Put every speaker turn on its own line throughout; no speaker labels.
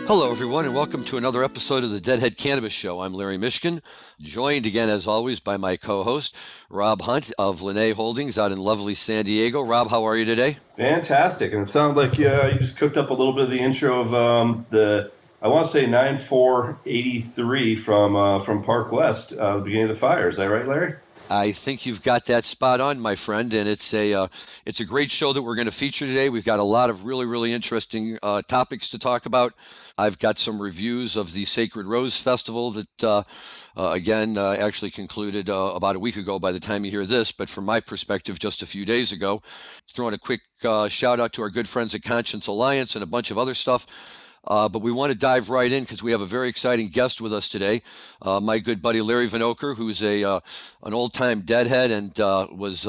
Hello, everyone, and welcome to another episode of the Deadhead Cannabis Show. I'm Lary Mishkin, joined again, as always, by my co-host, Rob Hunt of Lene Holdings out in lovely San Diego. Rob, how are you today?
Fantastic. And it sounded like you just cooked up a little bit of the intro of I want to say 9483 from Park West, the beginning of the fire. Is that right, Larry?
I think you've got that spot on, my friend, and it's a great show that we're going to feature today. We've got a lot of really interesting topics to talk about. I've got some reviews of the Sacred Rose Festival that, actually concluded about a week ago by the time you hear this, but from my perspective, just a few days ago. Throwing a quick shout out to our good friends at Conscience Alliance and a bunch of other stuff. But we want to dive right in because we have a very exciting guest with us today. My good buddy Lary Vinocur, who's an old-time Deadhead and was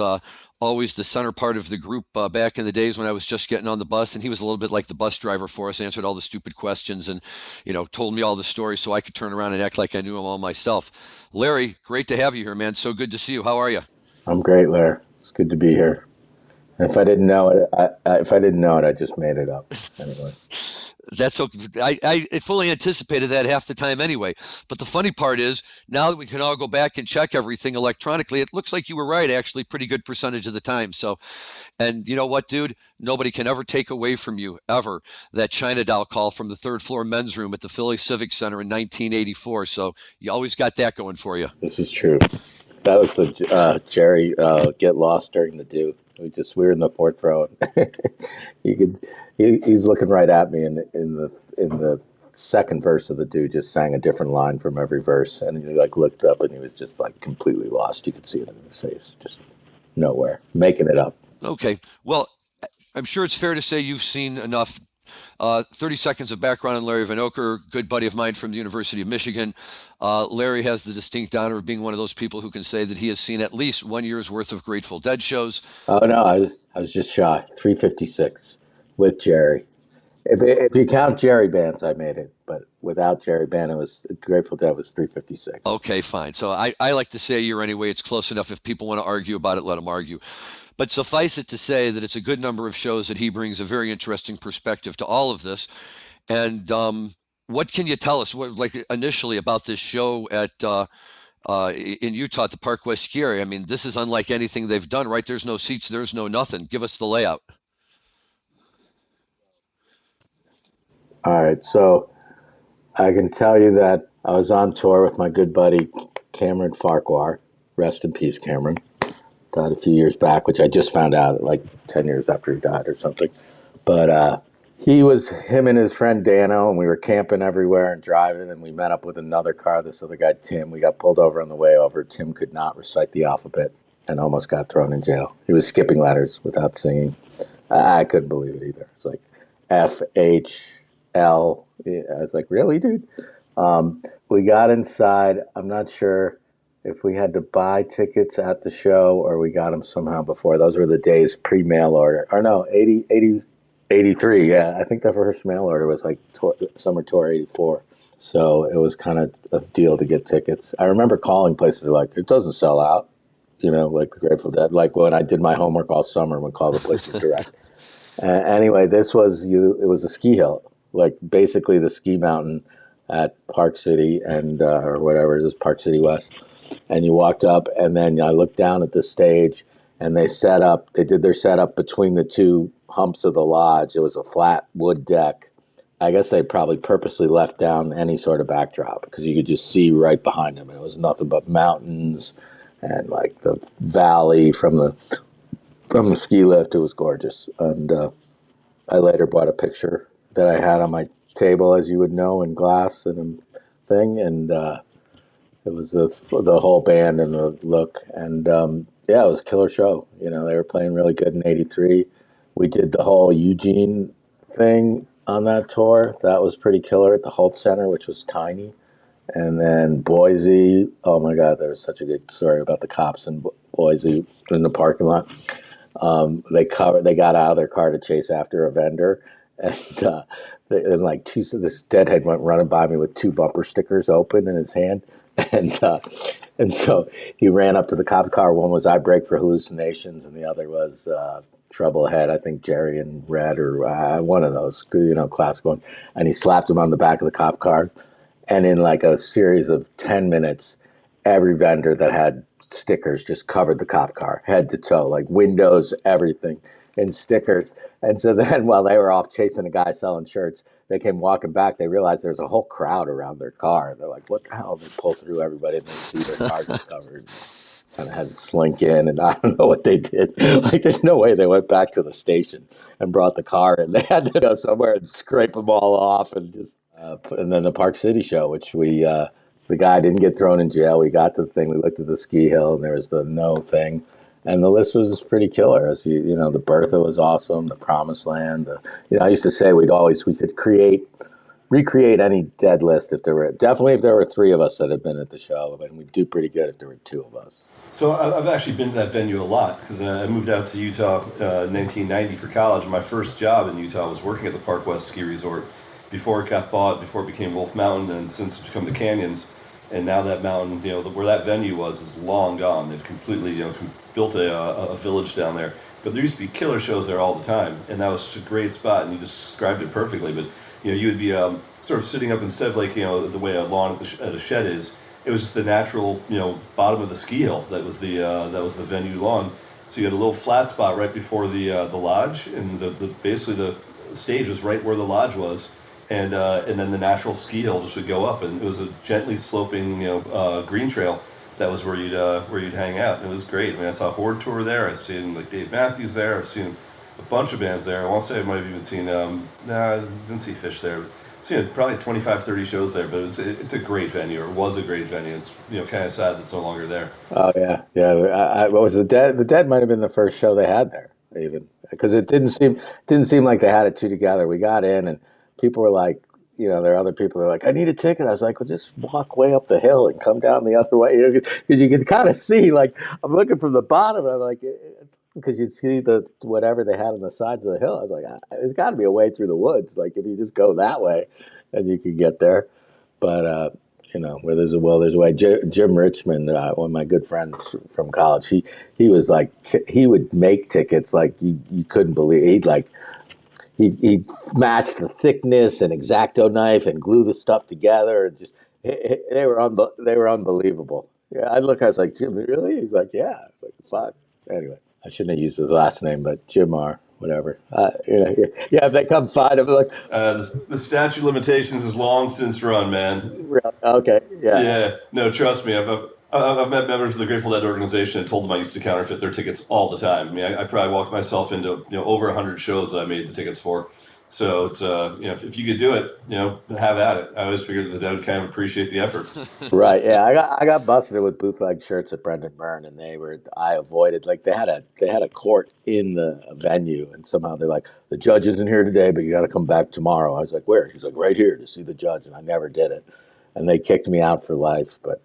always the center part of the group back in the days when I was just getting on the bus. And he was a little bit like the bus driver for us, answered all the stupid questions and, told me all the stories so I could turn around and act like I knew them all myself. Larry, great to have you here, man. So good to see you. How are you?
I'm great, Larry. It's good to be here. And if I didn't know it, I just made it up. Anyway.
That's okay. I fully anticipated that half the time anyway. But the funny part is, now that we can all go back and check everything electronically, it looks like you were right, actually, pretty good percentage of the time. So, and you know what, dude? Nobody can ever take away from you, ever, that China doll call from the third floor men's room at the Philly Civic Center in 1984. So you always got that going for you.
This is true. That was the Jerry get lost during the do. We were in the fourth row. He's looking right at me in the second verse of the do. Just sang a different line from every verse, and he looked up and he was just completely lost. You could see it in his face, just nowhere, making it up.
Okay, well, I'm sure it's fair to say you've seen enough. 30 seconds of background on Lary Vinocur, good buddy of mine from the University of Michigan. Larry has the distinct honor of being one of those people who can say that he has seen at least 1 year's worth of Grateful Dead shows.
Oh, no, I was just shy, 356 with Jerry. If you count Jerry bands, I made it. But without Jerry band, Grateful Dead was 356.
Okay, fine. So I like to say a year anyway. It's close enough. If people want to argue about it, let them argue. But suffice it to say that it's a good number of shows that he brings a very interesting perspective to all of this. And what can you tell us, initially about this show at in Utah at the Park West Ski Area? I mean, this is unlike anything they've done, right? There's no seats, there's no nothing. Give us the layout.
All right, so I can tell you that I was on tour with my good buddy Cameron Farquhar. Rest in peace, Cameron. Died a few years back, which I just found out 10 years after he died or something. But him and his friend Dano, and we were camping everywhere and driving, and we met up with another car, this other guy, Tim. We got pulled over on the way over. Tim could not recite the alphabet and almost got thrown in jail. He was skipping letters without singing. I couldn't believe it either. It's like F, H, L. I was like, really, dude? We got inside. I'm not sure if we had to buy tickets at the show or we got them somehow before. Those were the days pre-mail order. Or no, 83. Yeah, I think the first mail order was Summer Tour 84. So it was kind of a deal to get tickets. I remember calling places it doesn't sell out, like the Grateful Dead. Like when I did my homework all summer, would call the places direct. Anyway, it was a ski hill, basically the ski mountain at Park City or whatever it is, Park City West. And you walked up, and then I looked down at the stage, and they did their setup between the two humps of the lodge. It was a flat wood deck. I guess they probably purposely left down any sort of backdrop because you could just see right behind them. And it was nothing but mountains and the valley from the ski lift. It was gorgeous. And I later bought a picture that I had on my table, as you would know, in glass and a thing. And it was the whole band and the look. And it was a killer show. They were playing really good in 83. We did the whole Eugene thing on that tour. That was pretty killer at the Holt Center, which was tiny. And then Boise. Oh my God, there was such a good story about the cops in Boise in the parking lot. They got out of their car to chase after a vendor, and like this deadhead went running by me with two bumper stickers open in his hand, and uh, and so he ran up to the cop car. One was "I brake for hallucinations," and the other was "Trouble Ahead." I think Jerry and Red or one of those, classic one. And he slapped him on the back of the cop car, and in like a series of 10 minutes, every vendor that had stickers just covered the cop car head to toe, like windows, everything in stickers. And so then while they were off chasing a guy selling shirts, they came walking back. They realized there's a whole crowd around their car. They're like, what the hell? They pull through everybody and they see their car just covered. Kind of had to slink in, and I don't know what they did. Like, there's no way they went back to the station and brought the car in. They had to go somewhere and scrape them all off, and just and then the Park City show, which the guy didn't get thrown in jail. We got to the thing. We looked at the ski hill, and there was the no thing, and the list was pretty killer. As the Bertha was awesome. The Promised Land. I used to say we could recreate any dead list if there were three of us that had been at the show, and we'd do pretty good if there were two of us.
So I've actually been to that venue a lot because I moved out to Utah in 1990 for college. My first job in Utah was working at the Park West Ski Resort before it got bought, before it became Wolf Mountain, and since it's become the Canyons. And now that mountain, where that venue was, is long gone. They've completely, built a village down there. But there used to be killer shows there all the time, and that was such a great spot. And you just described it perfectly. But you would be sort of sitting up instead of like the way a lawn at a shed is. It was just the natural bottom of the ski hill that was the venue lawn. So you had a little flat spot right before the lodge, and basically the stage was right where the lodge was, and then the natural ski hill just would go up, and it was a gently sloping green trail. That was where you'd hang out. And it was great. I mean, I saw Horde Tour there. I've seen like Dave Matthews there. I've seen a bunch of bands there. I want to say I might have even seen I didn't see Fish there. I've seen probably 25, 30 shows there, but it's a great venue, or was a great venue. It's kind of sad that it's no longer there.
Oh yeah, yeah. What was the Dead? The Dead might have been the first show they had there, even because it didn't seem like they had it two together. We got in, and people were like, there are other people that are like, I need a ticket. I was like, well, just walk way up the hill and come down the other way, because you could kind of see. Like, I'm looking from the bottom, and I'm like, because you'd see the whatever they had on the sides of the hill. I was like, there's got to be a way through the woods. Like, if you just go that way, and you could get there. But where there's a will, there's a way. Jim Richmond, one of my good friends from college, he was like, he would make tickets like you couldn't believe. He'd match the thickness and X-Acto knife and glue the stuff together, and just they were unbelievable. Yeah, I was like, Jim, really? He's like, yeah. I was like, fuck. Anyway, I shouldn't have used his last name, but Jim R. Whatever. Yeah, if they come find him, like
the statute of limitations is long since run, man.
okay, yeah.
Yeah, no, trust me. I've met members of the Grateful Dead organization and told them I used to counterfeit their tickets all the time. I mean, I probably walked myself into over 100 shows that I made the tickets for. So it's if you could do it, have at it. I always figured that Dead would kind of appreciate the effort.
Right. Yeah, I got busted with bootleg shirts at Brendan Byrne, and I avoided, like, they had a court in the venue, and somehow they're like, the judge isn't here today, but you got to come back tomorrow. I was like, where? He's like, right here to see the judge, and I never did it. And they kicked me out for life. But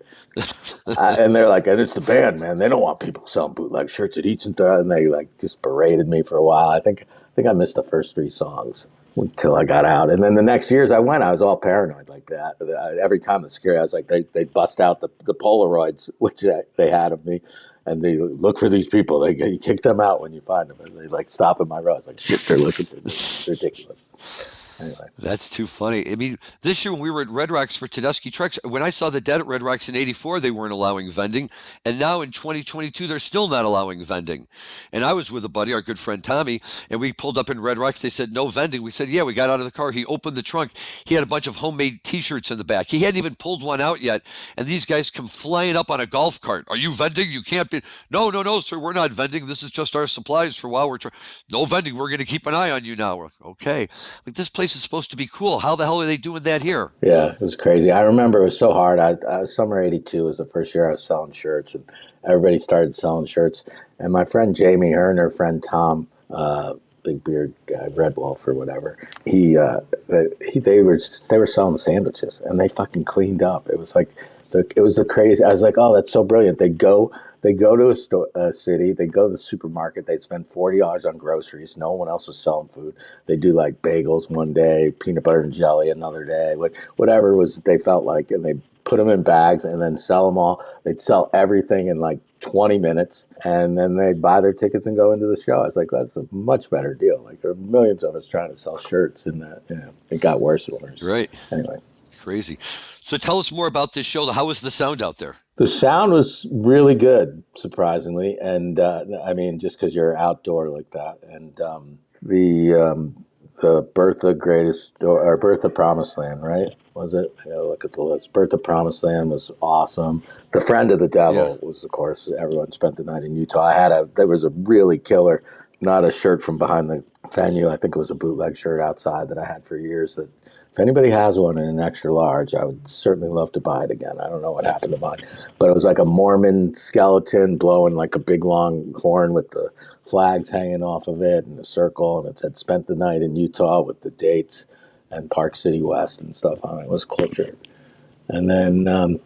and they're like, and it's the band, man. They don't want people selling bootleg shirts at Eats and they like just berated me for a while. I think I missed the first three songs until I got out. And then the next years I went, I was all paranoid like that. Every time the security, I was like, they bust out the Polaroids, which they had of me. And they look for these people. You kick them out when you find them. And they like stop in my row. I was like, shit, they're looking for this. It's ridiculous. Anyway.
That's too funny. I mean, this year when we were at Red Rocks for Tedeschi Treks, when I saw the Dead at Red Rocks in '84, they weren't allowing vending, and now in 2022, they're still not allowing vending. And I was with a buddy, our good friend Tommy, and we pulled up in Red Rocks. They said no vending. We said, yeah. We got out of the car. He opened the trunk. He had a bunch of homemade T-shirts in the back. He hadn't even pulled one out yet, and these guys come flying up on a golf cart. Are you vending? You can't be. No, sir. We're not vending. This is just our supplies for while we're no vending. We're going to keep an eye on you now. We're, okay. Like, this place is supposed to be cool. How the hell are they doing that here?
Yeah, it was crazy. I remember it was so hard. Summer '82 was the first year I was selling shirts, and everybody started selling shirts. And my friend Jamie, her and her friend Tom, big beard guy, Red Wolf or whatever. They were selling sandwiches, and they fucking cleaned up. It was like it was the crazy. I was like, oh, that's so brilliant. They go to a city, they go to the supermarket, they spend $40 on groceries. No one else was selling food. They do like bagels one day, peanut butter and jelly another day, whatever was they felt like, and they put them in bags and then sell them all. They'd sell everything in like 20 minutes, and then they'd buy their tickets and go into the show. It's like, that's a much better deal. Like, there are millions of us trying to sell shirts, and that, it got worse and worse.
Right.
Anyway.
Crazy. So tell us more about this show. How was the sound out there?
The sound was really good, surprisingly, and I mean, just because you're outdoor like that, and the Birth of Greatest or Birth of Promised Land, right? Was it? I gotta look at the list. Birth of Promised Land was awesome. The Friend of the Devil was, of course, everyone spent the night in Utah. There was a really killer, not a shirt from behind the venue. I think it was a bootleg shirt outside that I had for years. That if anybody has one in an extra large, I would certainly love to buy it again. I don't know what happened to mine, but it was like a Mormon skeleton blowing like a big long horn with the flags hanging off of it and a circle, and it said "Spent the night in Utah" with the dates and Park City West and stuff on it. It was a cool shirt. And then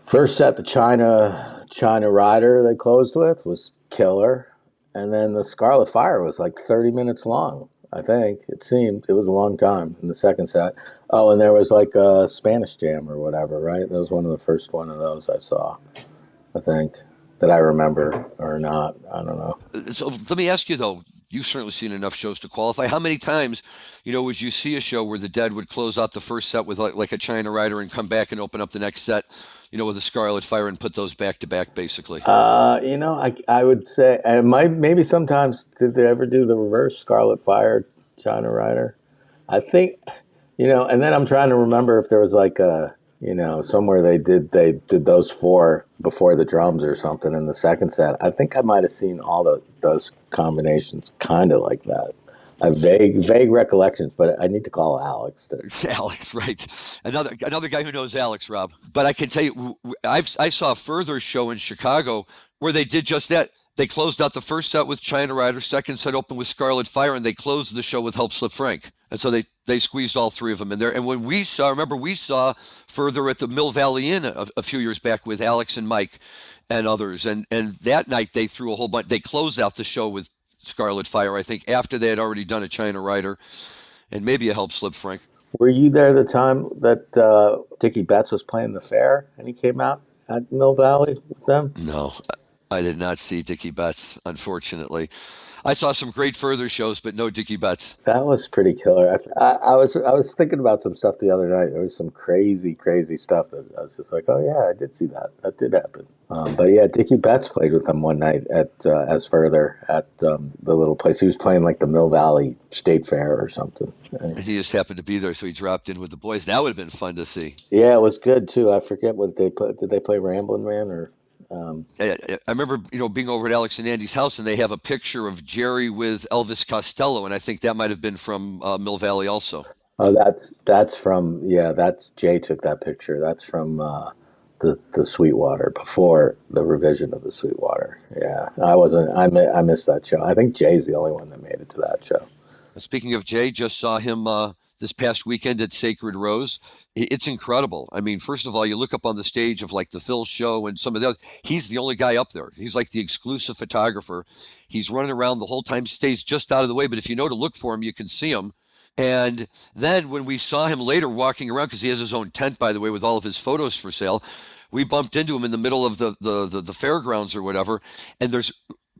first set, the China Rider they closed with was killer, and then the Scarlet Fire was like 30 minutes long. I think it was a long time in the second set. Oh, and there was like a Spanish Jam or whatever, right? That was one of the first one of those I saw, I think, that I remember or not. I don't know.
So let me ask you though, you've certainly seen enough shows to qualify. How many times, would you see a show where the Dead would close out the first set with like a China Rider and come back and open up the next set, with a Scarlet Fire and put those back to back basically?
I would say, and maybe sometimes, did they ever do the reverse Scarlet Fire, China Rider? I think, and then I'm trying to remember if there was like somewhere they did those four before the drums or something in the second set. I think I might have seen all those combinations kind of like that. I have vague recollections, but I need to call Alex.
Alex, right? Another guy who knows Alex, Rob. But I can tell you, I saw a further show in Chicago where they did just that. They closed out the first set with China Rider, second set opened with Scarlet Fire, and they closed the show with Help Slip Frank. And so they squeezed all three of them in there. And when we saw further at the Mill Valley Inn a few years back with Alex and Mike and others, and that night they threw a whole bunch. They closed out the show with Scarlet Fire, I think, after they had already done a China Rider and maybe a Help Slip Frank.
Were you there the time that Dickie Betts was playing the fair and he came out at Mill Valley with them?
No, I did not see Dickie Betts, unfortunately. I saw some great further shows, but no Dickie Betts.
That was pretty killer. I was thinking about some stuff the other night. There was some crazy stuff that I was just like, oh yeah, I did see that. That did happen. But yeah, Dickie Betts played with them one night at as further at the little place. He was playing like the Mill Valley State Fair or something.
And he just happened to be there, so he dropped in with the boys. That would have been fun to see.
Yeah, it was good too. I forget what they played. Did they play Ramblin' Man or?
I remember, being over at Alex and Andy's house, and they have a picture of Jerry with Elvis Costello, and I think that might have been from Mill Valley also.
Oh, that's from that's Jay took that picture. That's from the Sweetwater before the revision of the Sweetwater. Yeah, I missed that show. I think Jay's the only one that made it to that show.
Speaking of Jay, just saw him this past weekend at Sacred Rose. It's incredible. I mean, first of all, you look up on the stage of like the Phil show and some of the others, he's the only guy up there. He's like the exclusive photographer. He's running around the whole time, stays just out of the way, but if you know to look for him, you can see him. And then when we saw him later walking around, because he has his own tent, by the way, with all of his photos for sale, we bumped into him in the middle of the fairgrounds or whatever, and there's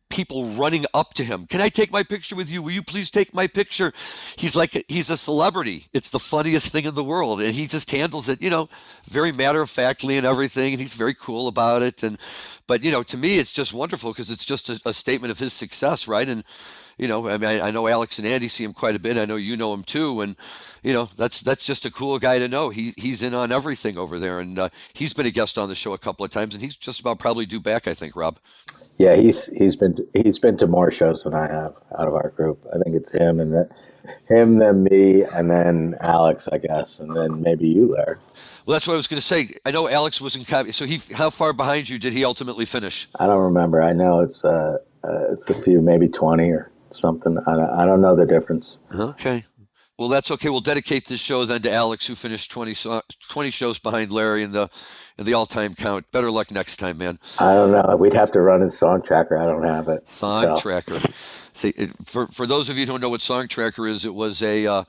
people running up to him. Can I take my picture with you? Will you please take my picture? He's a celebrity. It's the funniest thing in the world. And he just handles it, very matter-of-factly and everything. And he's very cool about it. But to me, it's just wonderful because it's just a statement of his success, right? And, I know Alex and Andy see him quite a bit. I know you know him too. And, that's just a cool guy to know. He's in on everything over there. And he's been a guest on the show a couple of times. And he's just about probably due back, I think, Rob.
Yeah, he's been to more shows than I have out of our group. I think it's him and then me, and then Alex, I guess, and then maybe you, Larry.
Well, that's what I was going to say. I know Alex was in copy. So how far behind you did he ultimately finish?
I don't remember. I know it's a few, maybe 20 or something. I don't know the difference.
Okay. Well, that's okay. We'll dedicate this show then to Alex, who finished 20 shows behind Larry in the all-time count. Better luck next time, man.
I don't know. We'd have to run in Song Tracker. I don't have it.
Song
So
Tracker. See, for those of you who don't know what Song Tracker is, it was a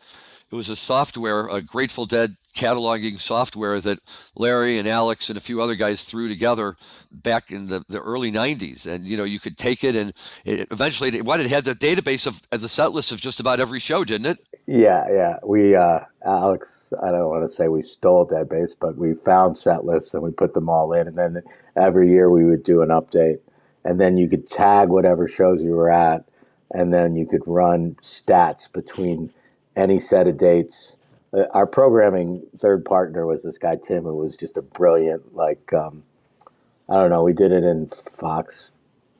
software, a Grateful Dead cataloging software that Larry and Alex and a few other guys threw together back in the early 90s. And, you could take it and eventually, it had the database of the set list of just about every show, didn't it?
yeah. We Alex, I don't want to say we stole that base, but we found set lists and we put them all in, and then every year we would do an update, and then you could tag whatever shows you were at, and then you could run stats between any set of dates. Our programming third partner was this guy Tim, who was just a brilliant, I don't know. We did it in Fox,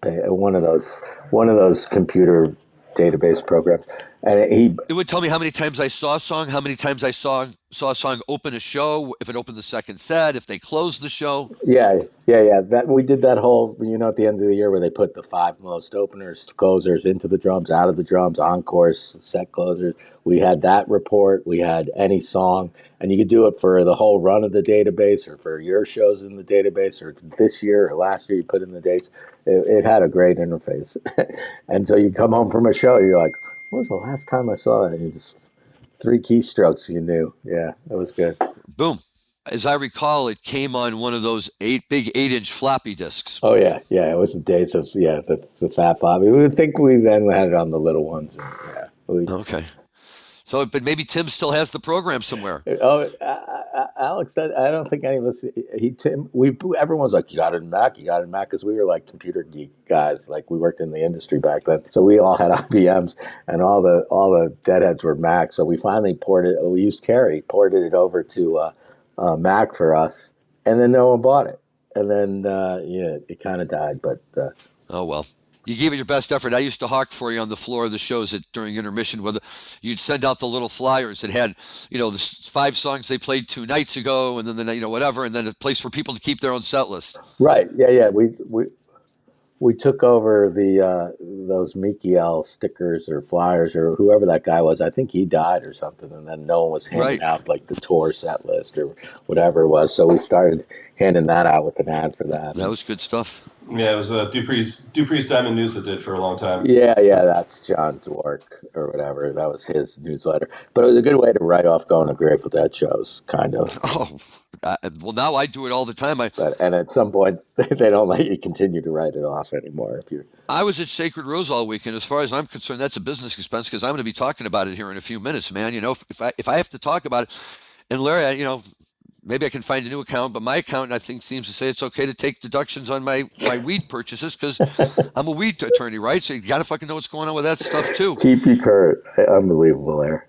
one of those computer database programs, and he.
It would tell me how many times I saw a song, how many times I saw a song open a show, if it opened the second set, if they closed the show.
Yeah. That we did that whole, at the end of the year where they put the 5 most openers, closers into the drums, out of the drums, encores, set closers. We had that report. We had any song, and you could do it for the whole run of the database, or for your shows in the database, or this year or last year. You put in the dates. It had a great interface, and so you come home from a show, you're like, "When was the last time I saw that?" And you just 3 keystrokes, you knew. Yeah, it was good.
Boom. As I recall, it came on one of those big 8-inch floppy disks.
Oh yeah. It was the days of the fat floppy. We would think we then had it on the little ones.
Okay. So, but maybe Tim still has the program somewhere.
Alex, I don't think any of us. Everyone's like, you got it in Mac, because we were like computer geek guys. Like we worked in the industry back then, so we all had IBMs, and all the deadheads were Mac. So we finally ported. We used Carrie, ported it over to Mac for us, and then no one bought it, and then it kind of died. But
oh well. You gave it your best effort. I used to hawk for you on the floor of the shows during intermission. You'd send out the little flyers that had, the 5 songs they played 2 nights ago, and then whatever, and then a place for people to keep their own set list.
Right. Yeah. We took over those Mikiel stickers or flyers or whoever that guy was. I think he died or something, and then no one was handing out like the tour set list or whatever it was. So we started handing that out with an ad for that.
That was good stuff.
Yeah, it was Dupree's Diamond News that did for a long time.
Yeah, that's John's work or whatever. That was his newsletter. But it was a good way to write off going to Grateful Dead shows, kind of.
Oh, well, now I do it all the time.
And at some point, they don't let you continue to write it off anymore.
I was at Sacred Rose all weekend. As far as I'm concerned, that's a business expense because I'm going to be talking about it here in a few minutes, man. If I have to talk about it, and Larry, maybe I can find a new account, but my account, I think, seems to say it's okay to take deductions on my weed purchases because I'm a weed attorney, right? So you got to fucking know what's going on with that stuff, too.
Keep you current. Unbelievable there.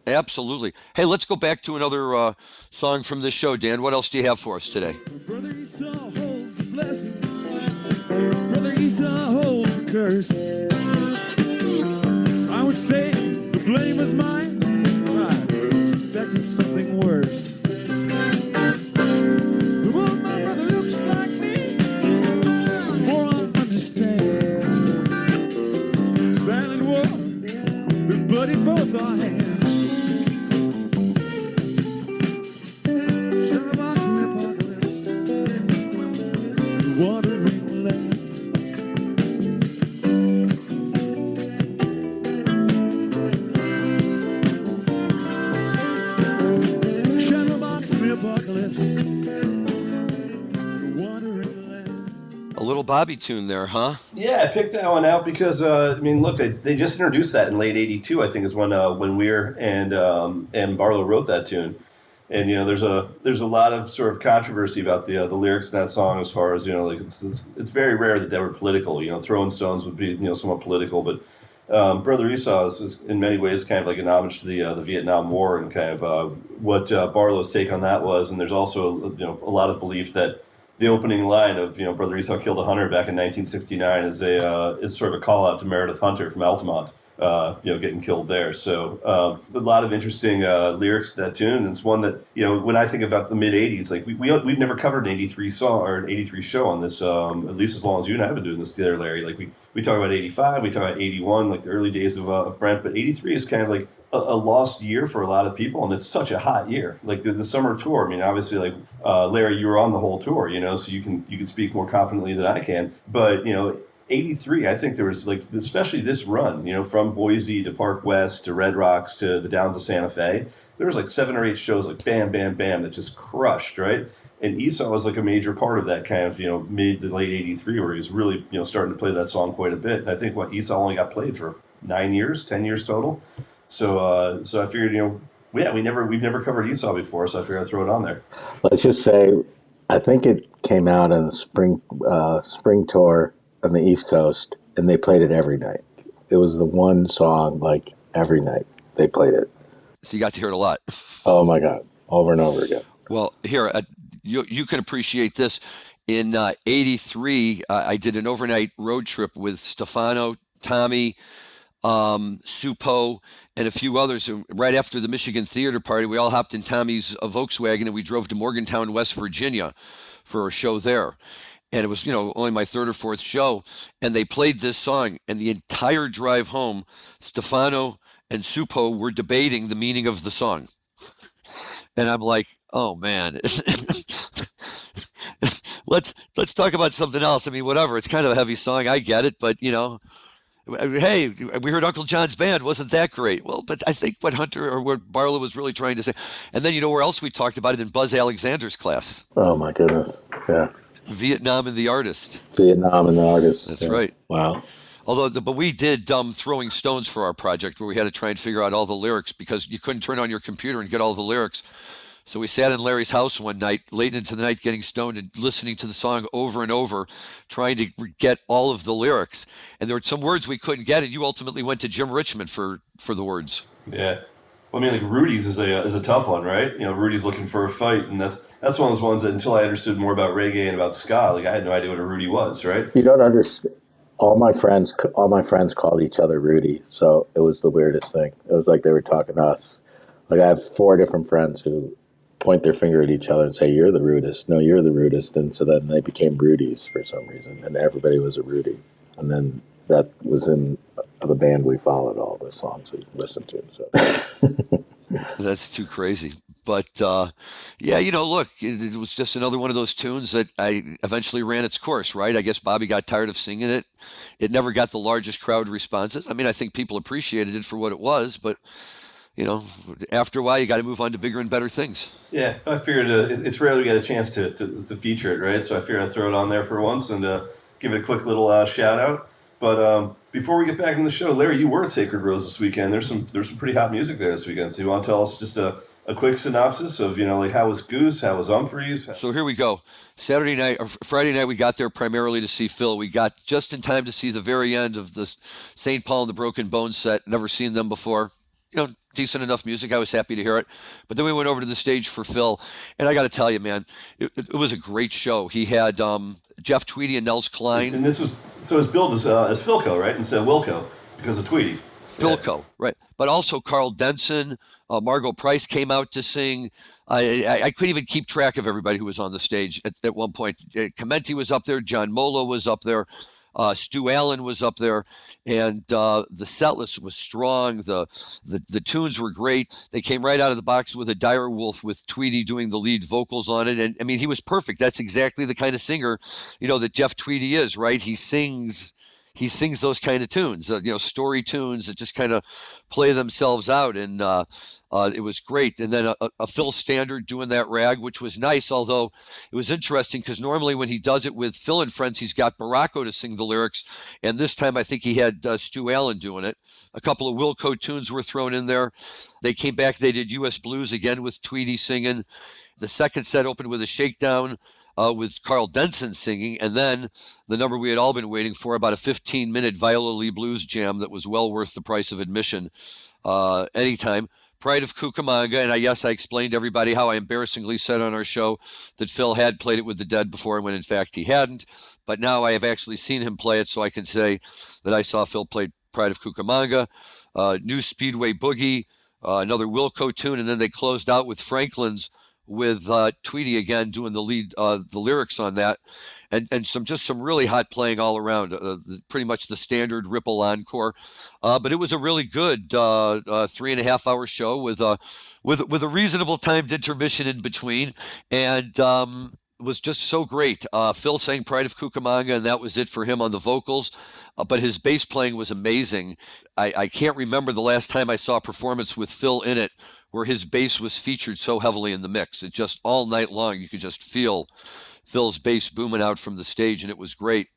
Absolutely. Hey, let's go back to another song from this show, Dan. What else do you have for us today?
Brother Esau holds the blessing. Brother Esau holds the curse. I would say the blame is mine. I suspected something worse. The more my brother looks like me, the more I understand. Silent war that bloodied both our hands. Wandering land. Shadowbox in the apocalypse. Wandering land.
A little Bobby tune there, huh?
Yeah, I picked that one out because look, they just introduced that in late '82. I think is when Weir and Barlow wrote that tune. And there's a lot of sort of controversy about the lyrics in that song as far as it's very rare that they were political. Throwing Stones would be somewhat political, but Brother Esau is in many ways kind of like an homage to the Vietnam War and kind of what Barlow's take on that was. And there's also a lot of belief that the opening line of Brother Esau killed a hunter back in 1969 is sort of a call out to Meredith Hunter from Altamont. getting killed there. So a lot of interesting lyrics to that tune. And it's one that, when I think about the mid '80s, like we've never covered an '83 song or an '83 show on this, at least as long as you and I have been doing this together, Larry. Like we talk about '85, we talk about '81, like the early days of Brent, but '83 is kind of like a lost year for a lot of people, and it's such a hot year. Like the summer tour. I mean, obviously, like Larry, you were on the whole tour, so you can speak more confidently than I can. But '83, I think there was like, especially this run, from Boise to Park West to Red Rocks to the Downs of Santa Fe. There was like 7 or 8 shows like bam, bam, bam that just crushed, right? And Esau was like a major part of that kind of, mid to late '83, where he was really, starting to play that song quite a bit. And I think Esau only got played for 9 years, 10 years total. So I figured, we've never covered Esau before, so I figured I'd throw it on there.
Let's just say, I think it came out in the spring tour on the East Coast, and they played it every night. It was the one song, like every night they played it.
So you got to hear it a lot.
Oh my God, over and over again.
Well, here, you can appreciate this. In '83, I did an overnight road trip with Stefano, Tommy, Supo, and a few others. And right after the Michigan Theater Party, we all hopped in Tommy's Volkswagen and we drove to Morgantown, West Virginia for a show there. And it was, only my 3rd or 4th show. And they played this song. And the entire drive home, Stefano and Supo were debating the meaning of the song. And I'm like, oh, man. Let's talk about something else. I mean, whatever. It's kind of a heavy song. I get it. But, hey, we heard Uncle John's band. Wasn't that great? Well, but I think what Hunter or what Barlow was really trying to say. And then, where else we talked about it? In Buzz Alexander's class.
Oh, my goodness. Yeah.
Vietnam and the Artist.
Vietnam and the Artist.
That's right.
Wow.
But we did Throwing Stones for our project, where we had to try and figure out all the lyrics because you couldn't turn on your computer and get all the lyrics. So we sat in Larry's house one night, late into the night, getting stoned and listening to the song over and over, trying to get all of the lyrics. And there were some words we couldn't get, and you ultimately went to Jim Richmond for the words.
Yeah. Well, I mean, like Rudy's is a tough one, right? Rudy's looking for a fight, and that's one of those ones that until I understood more about reggae and about ska, like I had no idea what a Rudy was, right?
You don't understand. All my friends called each other Rudy, so it was the weirdest thing. It was like they were talking to us. Like I have 4 different friends who point their finger at each other and say, "You're the rudest." No, you're the rudest. And so then they became Rudies for some reason, and everybody was a Rudy. And then that was in the band we followed, all the songs we listened to. So
that's too crazy. But yeah, look, it was just another one of those tunes that I eventually ran its course, right? I guess Bobby got tired of singing it. It never got the largest crowd responses. I mean, I think people appreciated it for what it was, but after a while, you got to move on to bigger and better things.
Yeah, I figured it's rare we get a chance to feature it, right? So I figured I'd throw it on there for once and give it a quick little shout out. But before we get back in the show, Larry, you were at Sacred Rose this weekend. There's some pretty hot music there this weekend. So you want to tell us just a quick synopsis of like how was Goose, how was Humphreys?
So here we go. Friday night, we got there primarily to see Phil. We got just in time to see the very end of the St. Paul and the Broken Bones set. Never seen them before. Decent enough music. I was happy to hear it. But then we went over to the stage for Phil. And I got to tell you, man, it was a great show. He had Jeff Tweedy and Nels Klein.
And this was, so it's billed as Philco, right? Instead of Wilco because of Tweedy.
Philco, right. But also Carl Denson, Margot Price came out to sing. I couldn't even keep track of everybody who was on the stage at one point. Clementi was up there. John Molo was up there. Stu Allen was up there, and the set list was strong. The tunes were great. They came right out of the box with a Dire Wolf with Tweedy doing the lead vocals on it, and I mean he was perfect. That's exactly the kind of singer, that Jeff Tweedy is, right? He sings those kind of tunes, story tunes that just kind of play themselves out, and it was great. And then a Phil Standard doing that rag, which was nice, although it was interesting because normally when he does it with Phil and Friends, he's got Baracco to sing the lyrics, and this time I think he had Stu Allen doing it. A couple of Wilco tunes were thrown in there. They came back, they did U.S. Blues again with Tweedy singing. The second set opened with a shakedown with Carl Denson singing, and then the number we had all been waiting for, about a 15-minute Viola Lee blues jam that was well worth the price of admission anytime. Pride of Cucamonga, and I explained to everybody how I embarrassingly said on our show that Phil had played it with the Dead before, when in fact he hadn't. But now I have actually seen him play it, so I can say that I saw Phil play Pride of Cucamonga, New Speedway Boogie, another Wilco tune, and then they closed out with Franklin's with Tweety again doing the lead, the lyrics on that, and some really hot playing all around. Pretty much the standard Ripple encore, but it was a really good 3.5 hour show with a reasonable timed intermission in between, and was just so great. Phil sang Pride of Cucamonga, and that was it for him on the vocals. But his bass playing was amazing. I can't remember the last time I saw a performance with Phil in it where his bass was featured so heavily in the mix. It just all night long, you could just feel Phil's bass booming out from the stage, and it was great.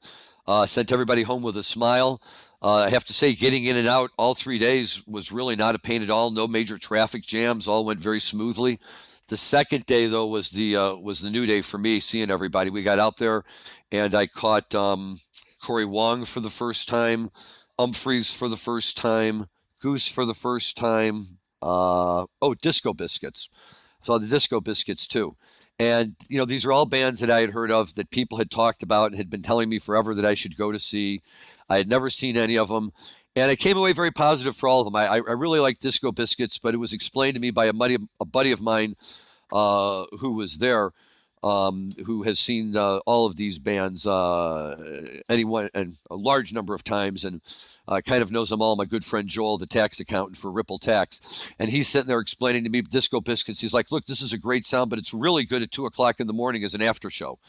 Sent everybody home with a smile. I have to say, getting in and out all 3 days was really not a pain at all. No major traffic jams. All went very smoothly. The second day, though, was the new day for me, seeing everybody. We got out there, and I caught Corey Wong for the first time, Humphreys for the first time, Goose for the first time. Disco Biscuits. Saw the Disco Biscuits too. And these are all bands that I had heard of, that people had talked about and had been telling me forever that I should go to see. I had never seen any of them, and I came away very positive for all of them. I really liked Disco Biscuits, but it was explained to me by a buddy of mine who was there, who has seen all of these bands, anyone, and a large number of times, and kind of knows them all. My good friend Joel, the tax accountant for Ripple Tax, and he's sitting there explaining to me Disco Biscuits. He's like, "Look, this is a great sound, but it's really good at 2 o'clock in the morning as an after show.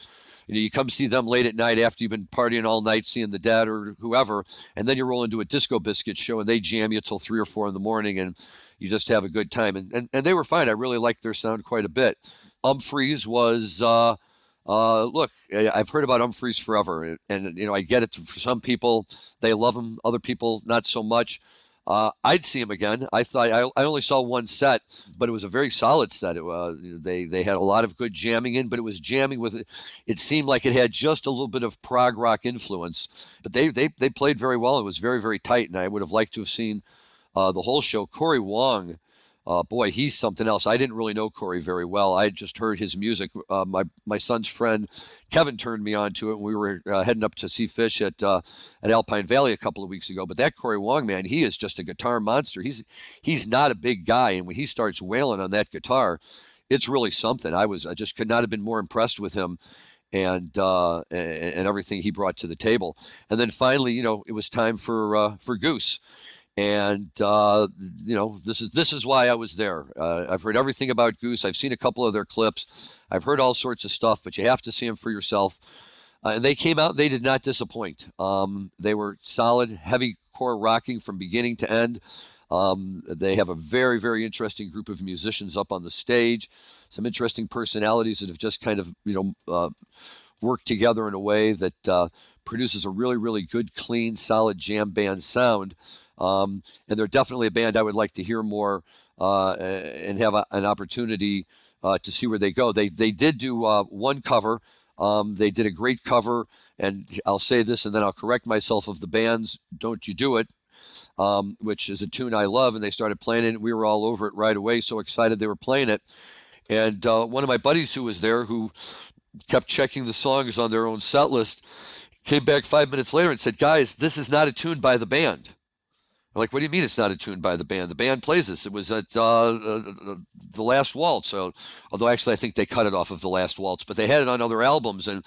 You come see them late at night after you've been partying all night, seeing the Dead or whoever, and then you roll into a Disco Biscuit show, and they jam you till 3 or 4 in the morning, and you just have a good time." And they were fine. I really liked their sound quite a bit. Humphreys was, look, I've heard about Humphreys forever, and I get it. For some people, they love him. Other people, not so much. I'd see him again. I thought I only saw one set, but it was a very solid set. They had a lot of good jamming in, but it was jamming with. It seemed like it had just a little bit of prog rock influence, but they played very well. It was very, very tight, and I would have liked to have seen the whole show. Corey Wong. Boy, he's something else. I didn't really know Corey very well. I had just heard his music. My son's friend Kevin turned me on to it, and we were heading up to see Fish at Alpine Valley a couple of weeks ago. But that Corey Wong, man, he is just a guitar monster. He's not a big guy, and when he starts wailing on that guitar, it's really something. I just could not have been more impressed with him and everything he brought to the table. And then finally, it was time for Goose. And this is why I was there. I've heard everything about Goose. I've seen a couple of their clips. I've heard all sorts of stuff, but you have to see them for yourself. And they came out. They did not disappoint. They were solid, heavy core rocking from beginning to end. They have a very, very interesting group of musicians up on the stage. Some interesting personalities that have just kind of worked together in a way that produces a really, really good, clean, solid jam band sound. And they're definitely a band I would like to hear more and have an opportunity to see where they go. They did do one cover. They did a great cover, and I'll say this and then I'll correct myself, of the band's "Don't You Do It," which is a tune I love, and they started playing it, and we were all over it right away, so excited they were playing it. And one of my buddies who was there, who kept checking the songs on their own set list, came back 5 minutes later and said, "Guys, this is not a tune by the band." I'm like, "What do you mean it's not a tune by the band? The band plays this. It was at The Last Waltz." So, although actually I think they cut it off of The Last Waltz, but they had it on other albums. And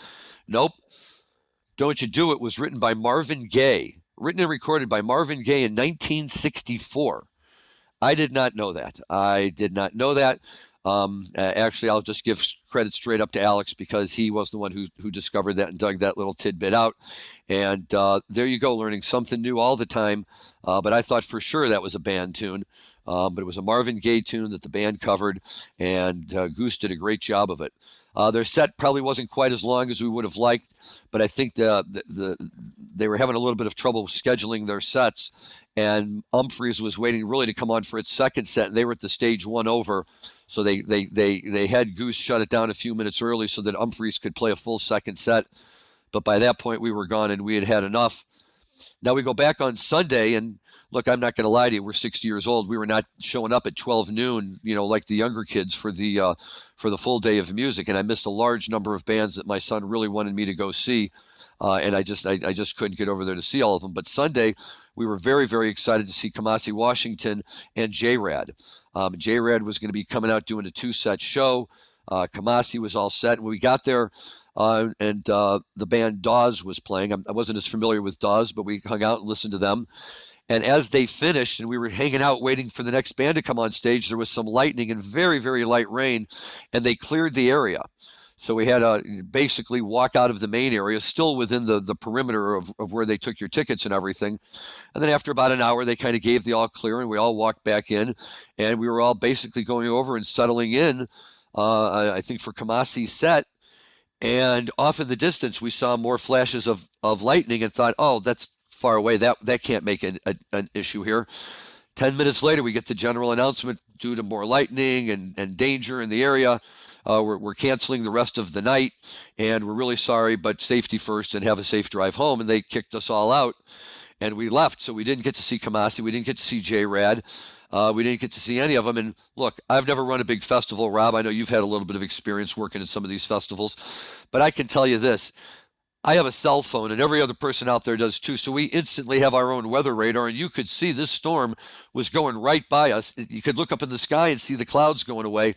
nope, "Don't You Do It" was written by Marvin Gaye, written and recorded by Marvin Gaye in 1964. I did not know that. Actually, I'll just give credit straight up to Alex, because he was the one who discovered that and dug that little tidbit out. And there you go, learning something new all the time. But I thought for sure that was a band tune. But it was a Marvin Gaye tune that the band covered, and Goose did a great job of it. Their set probably wasn't quite as long as we would have liked, but I think they were having a little bit of trouble scheduling their sets, and Humphreys was waiting really to come on for its second set, and they were at the stage one over. So they had Goose shut it down a few minutes early so that Humphreys could play a full second set. But by that point, we were gone, and we had had enough. Now we go back on Sunday, and look, I'm not going to lie to you. We're 60 years old. We were not showing up at 12 noon, like the younger kids for the full day of music. And I missed a large number of bands that my son really wanted me to go see. And I just couldn't get over there to see all of them. But Sunday, we were very, very excited to see Kamasi Washington and J-Rad. J-Rad was going to be coming out doing a 2-set show. Kamasi was all set. And when we got there, and the band Dawes was playing. I wasn't as familiar with Dawes, but we hung out and listened to them. And as they finished and we were hanging out waiting for the next band to come on stage, there was some lightning and very, very light rain, and they cleared the area. So we had to basically walk out of the main area, still within the perimeter of where they took your tickets and everything. And then after about an hour, they kind of gave the all clear, and we all walked back in, and we were all basically going over and settling in, I think, for Kamasi's set. And off in the distance, we saw more flashes of lightning and thought, oh, that's far away. That can't make an issue here. 10 minutes later, we get the general announcement due to more lightning and danger in the area. We're canceling the rest of the night, and we're really sorry, but safety first and have a safe drive home. And they kicked us all out, and we left. So we didn't get to see Kamasi. We didn't get to see J-Rad. We didn't get to see any of them. And look, I've never run a big festival, Rob. I know you've had a little bit of experience working at some of these festivals, but I can tell you this. I have a cell phone, and every other person out there does too. So we instantly have our own weather radar, and you could see this storm was going right by us. You could look up in the sky and see the clouds going away.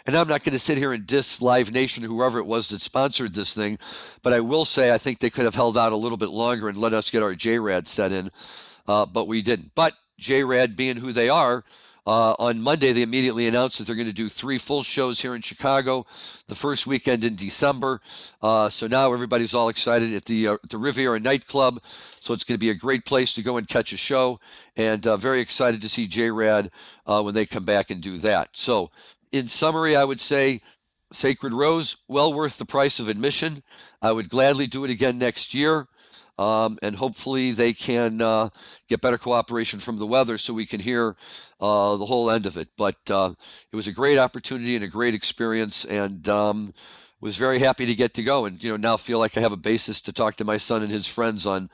And I'm not going to sit here and diss Live Nation, whoever it was that sponsored this thing, but I will say I think they could have held out a little bit longer and let us get our J-Rad set in, but we didn't. But J-Rad being who they are, on Monday, they immediately announced that they're going to do 3 full shows here in Chicago, the first weekend in December. So now everybody's all excited at the Riviera nightclub. So it's going to be a great place to go and catch a show, and very excited to see J-Rad when they come back and do that. So in summary, I would say Sacred Rose, well worth the price of admission. I would gladly do it again next year. And hopefully they can get better cooperation from the weather so we can hear the whole end of it. But it was a great opportunity and a great experience, and was very happy to get to go. And now feel like I have a basis to talk to my son and his friends on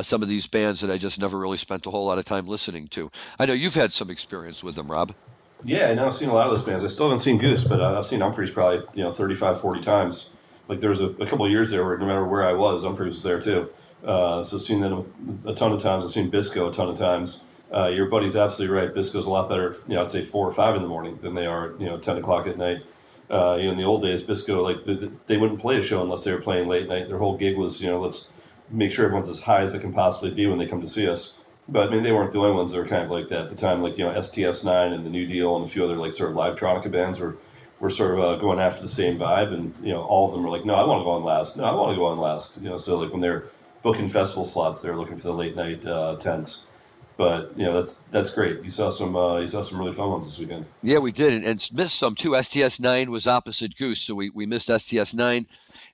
some of these bands that I just never really spent a whole lot of time listening to. I know you've had some experience with them, Rob.
Yeah, I know I've seen a lot of those bands. I still haven't seen Goose, but I've seen Humphreys probably 35, 40 times. Like there was a couple of years there where no matter where I was, Humphreys was there too. So I've seen them a ton of times. I've seen Bisco a ton of times. Your buddy's absolutely right. Bisco's a lot better, I'd say 4 or 5 in the morning than they are, 10 o'clock at night. In the old days, Bisco, like they wouldn't play a show unless they were playing late night. Their whole gig was, let's make sure everyone's as high as they can possibly be when they come to see us. But I mean, they weren't the only ones that were kind of like that at the time. Like STS9 and the New Deal and a few other like sort of live-tronica bands were sort of going after the same vibe, and all of them were like, no, I want to go on last. No, I want to go on last. So like when they're booking festival slots, they're looking for the late night tents. But that's great. You saw some really fun ones this weekend.
Yeah, we did, and missed some too. STS9 was opposite Goose, so we missed STS9.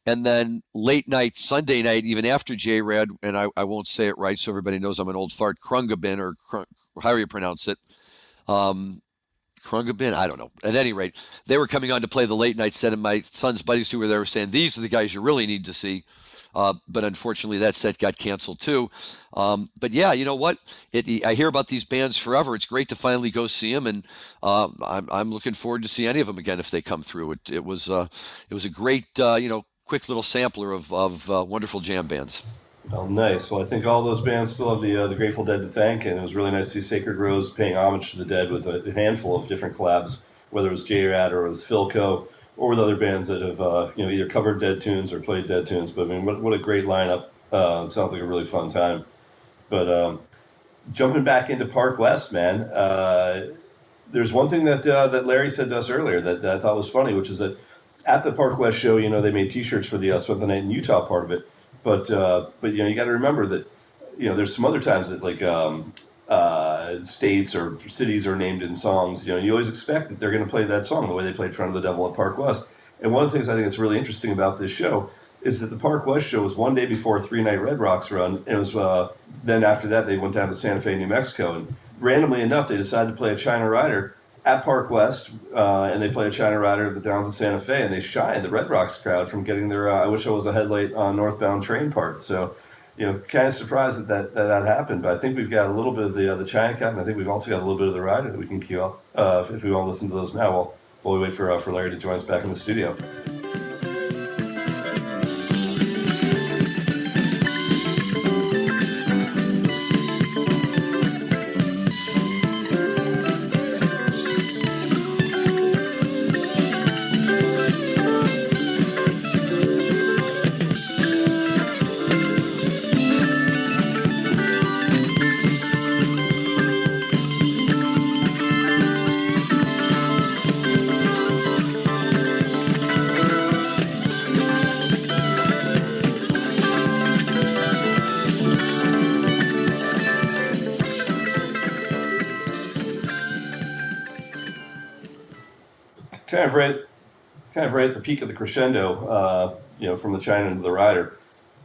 And then late night, Sunday night, even after J-Rad, and I won't say it right so everybody knows I'm an old fart, Krungabin, or how do you pronounce it? Krungabin? I don't know. At any rate, they were coming on to play the late night set, and my son's buddies who were there were saying, these are the guys you really need to see. But unfortunately, that set got canceled too. But yeah, you know what? I hear about these bands forever. It's great to finally go see them, and I'm looking forward to see any of them again if they come through. It was a great quick little sampler of wonderful jam bands.
Oh, nice. Well, I think all those bands still have the Grateful Dead to thank, and it was really nice to see Sacred Rose paying homage to the Dead with a handful of different collabs, whether it was J-Rad or it was Philco, or with other bands that have either covered Dead tunes or played Dead tunes. But I mean, what a great lineup! It sounds like a really fun time. But jumping back into Park West, man, there's one thing that Larry said to us earlier that I thought was funny, which is that at the Park West show, they made T-shirts for the Spent the Night in Utah part of it. But you got to remember that there's some other times that like states or cities are named in songs. You always expect that they're going to play that song the way they played "Front of the Devil" at Park West. And one of the things I think that's really interesting about this show is that the Park West show was one day before a 3-night Red Rocks run, and it was then after that they went down to Santa Fe, New Mexico, and randomly enough they decided to play a China Rider at Park West, and they play a China Rider at the Downs of Santa Fe, and they shy the Red Rocks crowd from getting their I wish I was a headlight on northbound train part. So, kind of surprised that happened. But I think we've got a little bit of the China Cat, and I think we've also got a little bit of the Rider that we can queue up if we want to listen to those now while we wait for Larry to join us back in the studio. kind of right kind of right at the peak of the crescendo, from the China into the Rider.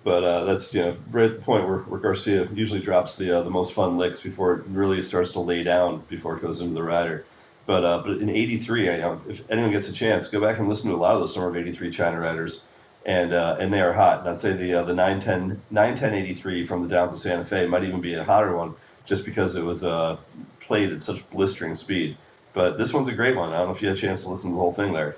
But that's right at the point where Garcia usually drops the most fun licks before it really starts to lay down before it goes into the Rider. But in '83, if anyone gets a chance, go back and listen to a lot of those summer of '83 China Riders, and they are hot. And I'd say the 910 '83 from the down to Santa Fe might even be a hotter one, just because it was played at such blistering speed. But this one's a great one. I don't know if you had a chance to listen to the whole thing, Larry.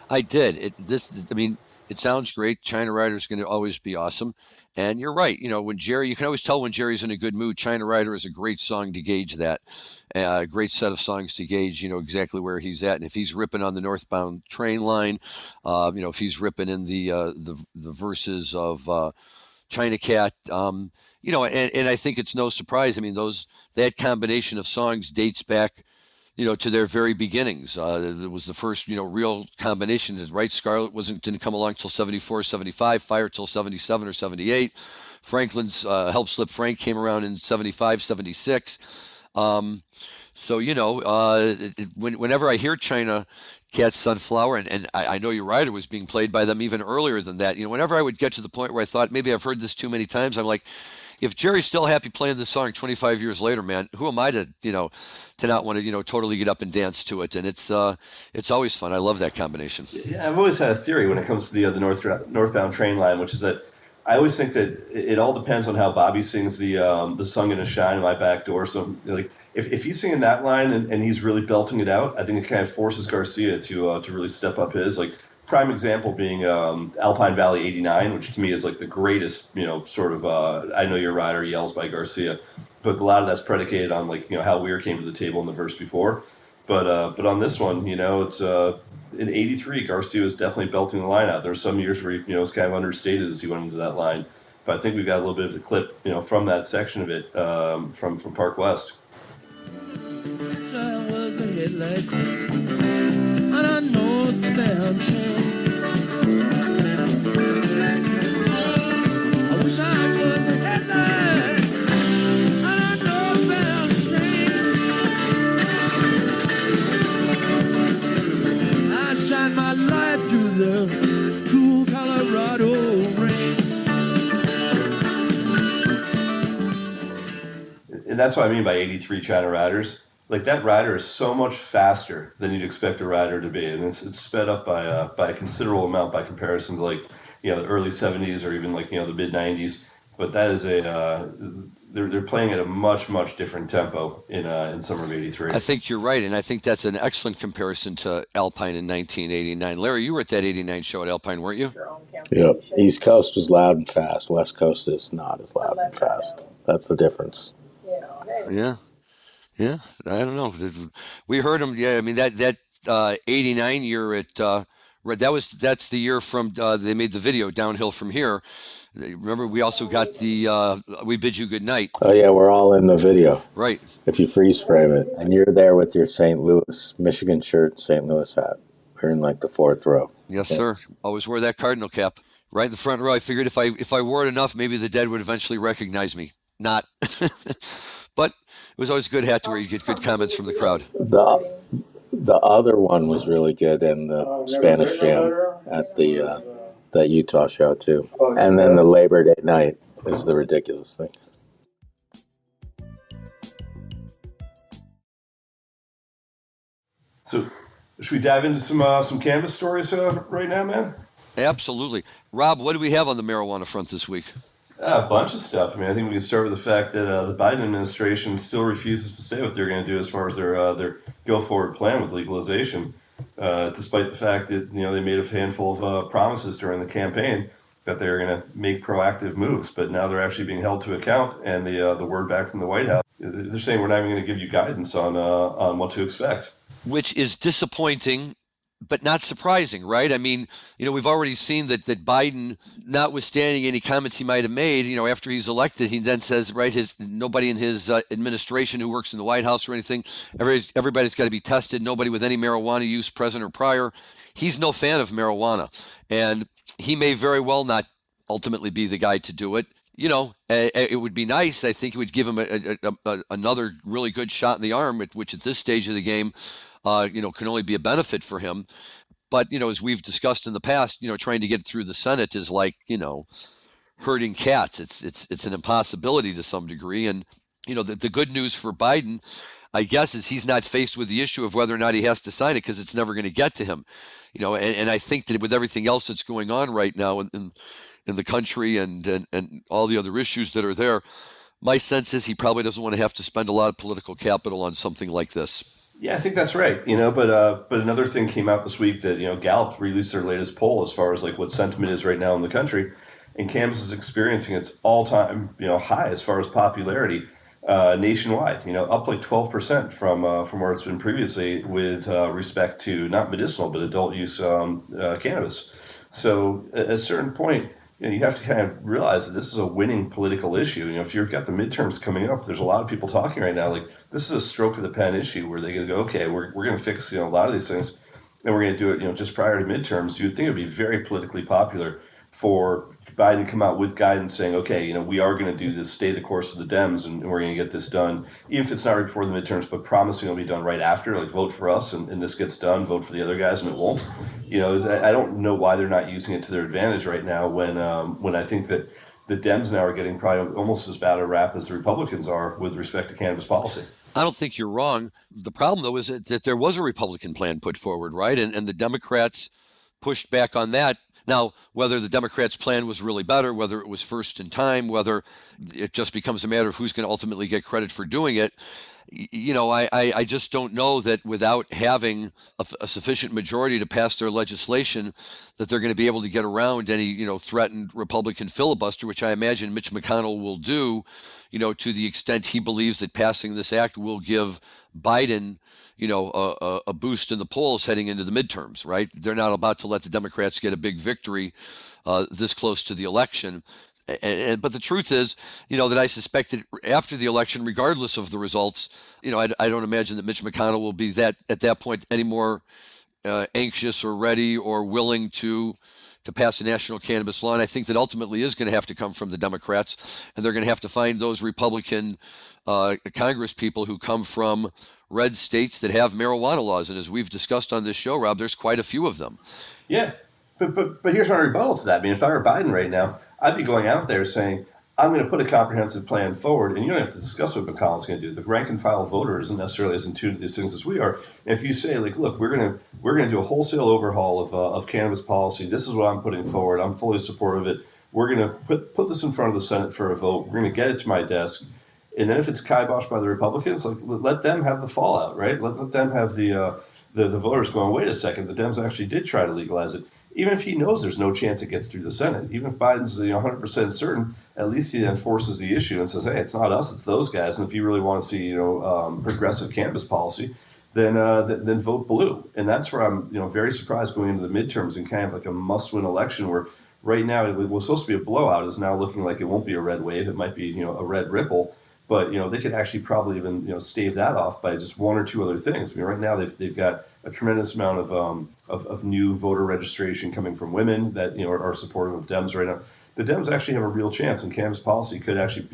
I did. I mean, it sounds great. China Rider is going to always be awesome. And you're right. When Jerry, you can always tell when Jerry's in a good mood. China Rider is a great song to gauge that. A great set of songs to gauge, exactly where he's at. And if he's ripping on the northbound train line, if he's ripping in the verses of China Cat, and I think it's no surprise. I mean, that combination of songs dates back to their very beginnings. It was the first, real combination, right? Scarlet didn't come along till 74, 75, Fire till 77 or 78. Franklin's Help Slip Frank came around in 75, 76. So, whenever I hear China Cat Sunflower, and I know your rider was being played by them even earlier than that, whenever I would get to the point where I thought maybe I've heard this too many times, I'm like, if Jerry's still happy playing this song 25 years later, man, who am I to not want to, totally get up and dance to it? And it's always fun. I love that combination.
Yeah, I've always had a theory when it comes to the northbound train line, which is that I always think that it all depends on how Bobby sings the "Sung in a Shine" in My Back Door. So, like, if he's singing that line and he's really belting it out, I think it kind of forces Garcia to really step up his. Like, prime example being Alpine Valley '89, which to me is like the greatest, sort of I Know Your Rider yells by Garcia. But a lot of that's predicated on, like, how Weir came to the table in the verse before. But on this one, it's in '83, Garcia was definitely belting the line out. There were some years where he was kind of understated as he went into that line. But I think we've got a little bit of the clip, from that section of it, from Park West.
I was a headlight on a northbound train. I wish I was a headlight on a northbound train. I shine my light through the cool Colorado rain.
And that's what I mean by '83 China Riders. Like, that rider is so much faster than you'd expect a rider to be, and it's sped up by a considerable amount by comparison to, like, the early '70s or even, like, the mid '90s. But that is they're playing at a much different tempo in summer of '83.
I think you're right, and I think that's an excellent comparison to Alpine in 1989. Larry, you were at that '89 show at Alpine, weren't you?
Yep. East Coast is loud and fast. West Coast is not as loud and fast. That's the difference.
Yeah, I don't know. We heard them. Yeah, I mean that '89 year that's the year from they made the video Downhill from Here. Remember, we also got the We Bid You Good Night.
Oh, yeah, we're all in the video.
Right.
If you freeze frame it, and you're there with your St. Louis, Michigan shirt, St. Louis hat. We're in, like, the fourth row.
Yes, sir. Always wear that Cardinal cap. Right in the front row. I figured if I wore it enough, maybe the dead would eventually recognize me. Not. But it was always a good hat to wear. You get good comments from the crowd.
The other one was really good in the Spanish Jam at that Utah show too. And then the Labor Day night is the ridiculous thing.
So, should we dive into some canvas stories right now, man?
Absolutely. Rob, what do we have on the marijuana front this week?
A bunch of stuff. I mean, I think we can start with the fact that the Biden administration still refuses to say what they're going to do as far as their go-forward plan with legalization, despite the fact that they made a handful of promises during the campaign that they were going to make proactive moves, but now they're actually being held to account. And the word back from the White House, they're saying we're not even going to give you guidance on what to expect,
which is disappointing, but not surprising, right? I mean, we've already seen that Biden, notwithstanding any comments he might have made, after he's elected, he then says, right, nobody in his administration who works in the White House or anything, everybody's got to be tested. Nobody with any marijuana use, present or prior. He's no fan of marijuana, and he may very well not ultimately be the guy to do it. It would be nice. I think it would give him another really good shot in the arm, which at this stage of the game, can only be a benefit for him. But, as we've discussed in the past, trying to get through the Senate is like, herding cats. It's an impossibility to some degree. And, the good news for Biden, I guess, is he's not faced with the issue of whether or not he has to sign it because it's never going to get to him. And I think that with everything else that's going on right now in the country and all the other issues that are there, my sense is he probably doesn't want to have to spend a lot of political capital on something like this.
Yeah, I think that's right. But another thing came out this week that Gallup released their latest poll as far as like what sentiment is right now in the country, and Canvas is experiencing its all-time high as far as popularity nationwide. Up like 12% from where it's been previously with respect to not medicinal but adult use cannabis. So at a certain point, you have to kind of realize that this is a winning political issue. If you've got the midterms coming up, there's a lot of people talking right now like this is a stroke of the pen issue where they're going to go, okay, we're going to fix a lot of these things, and we're going to do it just prior to midterms. You'd think it would be very politically popular for Biden to come out with guidance saying, okay, we are going to do this, stay the course of the Dems, and we're going to get this done, even if it's not right before the midterms, but promising it'll be done right after, like vote for us and this gets done, vote for the other guys and it won't. I don't know why they're not using it to their advantage right now when I think that the Dems now are getting probably almost as bad a rap as the Republicans are with respect to cannabis policy.
I don't think you're wrong. The problem, though, is that there was a Republican plan put forward, right? And the Democrats pushed back on that. Now, whether the Democrats' plan was really better, whether it was first in time, whether it just becomes a matter of who's going to ultimately get credit for doing it, I just don't know that without having a sufficient majority to pass their legislation, that they're going to be able to get around any, threatened Republican filibuster, which I imagine Mitch McConnell will do, to the extent he believes that passing this act will give Biden, a boost in the polls heading into the midterms, right? They're not about to let the Democrats get a big victory this close to the election. But the truth is, that I suspect that after the election, regardless of the results, I don't imagine that Mitch McConnell will be at that point any more anxious or ready or willing to pass a national cannabis law. And I think that ultimately is going to have to come from the Democrats, and they're going to have to find those Republican Congress people who come from red states that have marijuana laws. And as we've discussed on this show, Rob, there's quite a few of them.
Yeah, but here's my rebuttal to that. I mean, if I were Biden right now, I'd be going out there saying, I'm going to put a comprehensive plan forward, and you don't have to discuss what McConnell's going to do. The rank and file voter isn't necessarily as in tune to these things as we are. And if you say, like, look, we're going to do a wholesale overhaul of cannabis policy. This is what I'm putting forward. I'm fully supportive of it. We're going to put this in front of the Senate for a vote. We're going to get it to my desk. And then if it's kiboshed by the Republicans, like let them have the fallout, right? Let them have the voters going, wait a second, the Dems actually did try to legalize it. Even if he knows there's no chance it gets through the Senate, even if Biden's 100% certain, at least he then forces the issue and says, hey, it's not us, it's those guys. And if you really want to see progressive cannabis policy, then vote blue. And that's where I'm very surprised going into the midterms and kind of like a must-win election where right now it was supposed to be a blowout is now looking like it won't be a red wave. It might be a red ripple. But they could actually probably even stave that off by just one or two other things. I mean, right now they've got a tremendous amount of new voter registration coming from women that are supportive of Dems right now. The Dems actually have a real chance, and cannabis policy could actually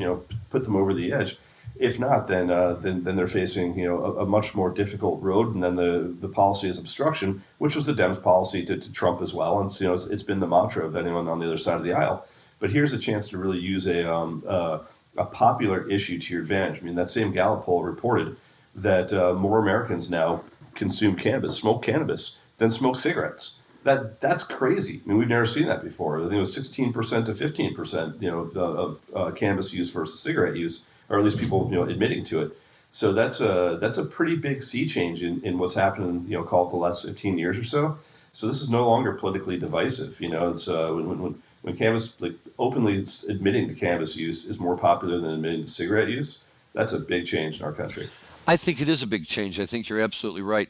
put them over the edge. If not, then they're facing a much more difficult road, and then the policy is obstruction, which was the Dems' policy to Trump as well, and it's been the mantra of anyone on the other side of the aisle. But here's a chance to really use a popular issue to your advantage. I mean, that same Gallup poll reported that more Americans now consume cannabis, smoke cannabis, than smoke cigarettes. That's crazy. I mean, we've never seen that before. I think it was 16% to 15%, of cannabis use versus cigarette use, or at least people, admitting to it. So that's a pretty big sea change in what's happened, call it the last 15 years or so. So this is no longer politically divisive. It's when cannabis, like openly admitting to cannabis use is more popular than admitting to cigarette use, that's a big change in our country.
I think it is a big change. I think you're absolutely right.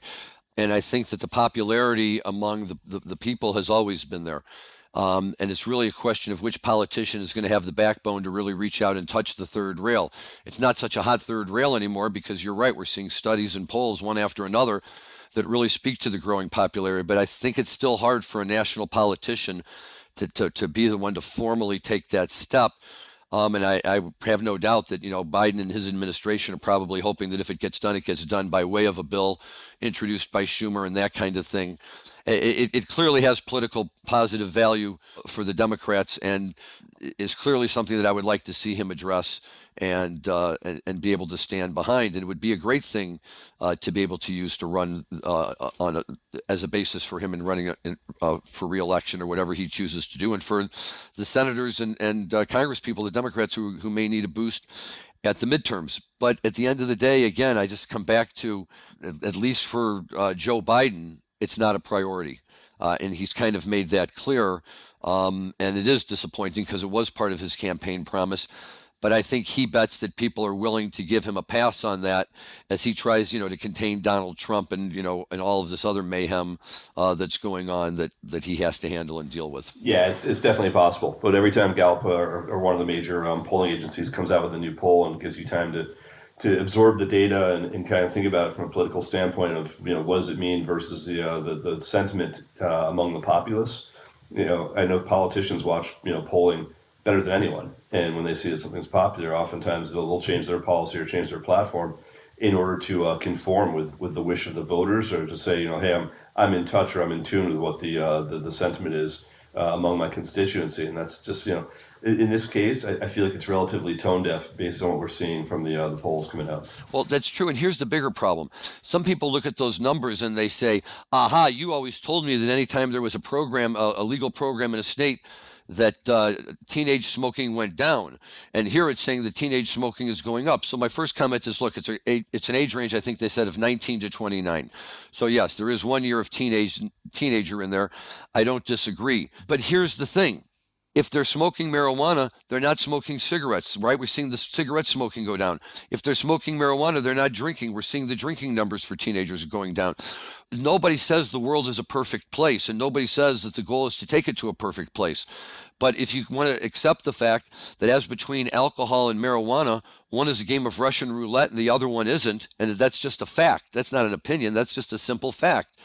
And I think that the popularity among the people has always been there. And it's really a question of which politician is going to have the backbone to really reach out and touch the third rail. It's not such a hot third rail anymore because you're right. We're seeing studies and polls one after another that really speak to the growing popularity. But I think it's still hard for a national politician to be the one to formally take that step. And I have no doubt that, Biden and his administration are probably hoping that if it gets done by way of a bill introduced by Schumer and that kind of thing. It clearly has political positive value for the Democrats and is clearly something that I would like to see him address and be able to stand behind. And it would be a great thing to be able to use to run as a basis for him in running for reelection or whatever he chooses to do. And for the senators and Congress people, the Democrats who may need a boost at the midterms. But at the end of the day, again, I just come back to, at least for Joe Biden, it's not a priority. And he's kind of made that clear. And it is disappointing because it was part of his campaign promise. But I think he bets that people are willing to give him a pass on that as he tries, to contain Donald Trump and, and all of this other mayhem that's going on that he has to handle and deal with.
Yeah, it's definitely possible. But every time Gallup or one of the major polling agencies comes out with a new poll and gives you time to absorb the data and kind of think about it from a political standpoint of, what does it mean versus the sentiment among the populace. I know politicians watch, polling better than anyone. And when they see that something's popular, oftentimes they'll change their policy or change their platform in order to conform with the wish of the voters, or to say, hey, I'm in touch or I'm in tune with what the sentiment is among my constituency. And that's just, in this case, I feel like it's relatively tone deaf based on what we're seeing from the polls coming out.
Well, that's true. And here's the bigger problem. Some people look at those numbers and they say, aha, you always told me that anytime there was a program, a legal program in a state, that teenage smoking went down. And here it's saying that teenage smoking is going up. So my first comment is, look, it's an age range, I think they said, of 19 to 29. So yes, there is 1 year of teenager in there. I don't disagree. But here's the thing. If they're smoking marijuana, they're not smoking cigarettes, right? We're seeing the cigarette smoking go down. If they're smoking marijuana, they're not drinking. We're seeing the drinking numbers for teenagers going down. Nobody says the world is a perfect place, and nobody says that the goal is to take it to a perfect place. But if you want to accept the fact that as between alcohol and marijuana, one is a game of Russian roulette and the other one isn't, and that's just a fact. That's not an opinion. That's just a simple fact.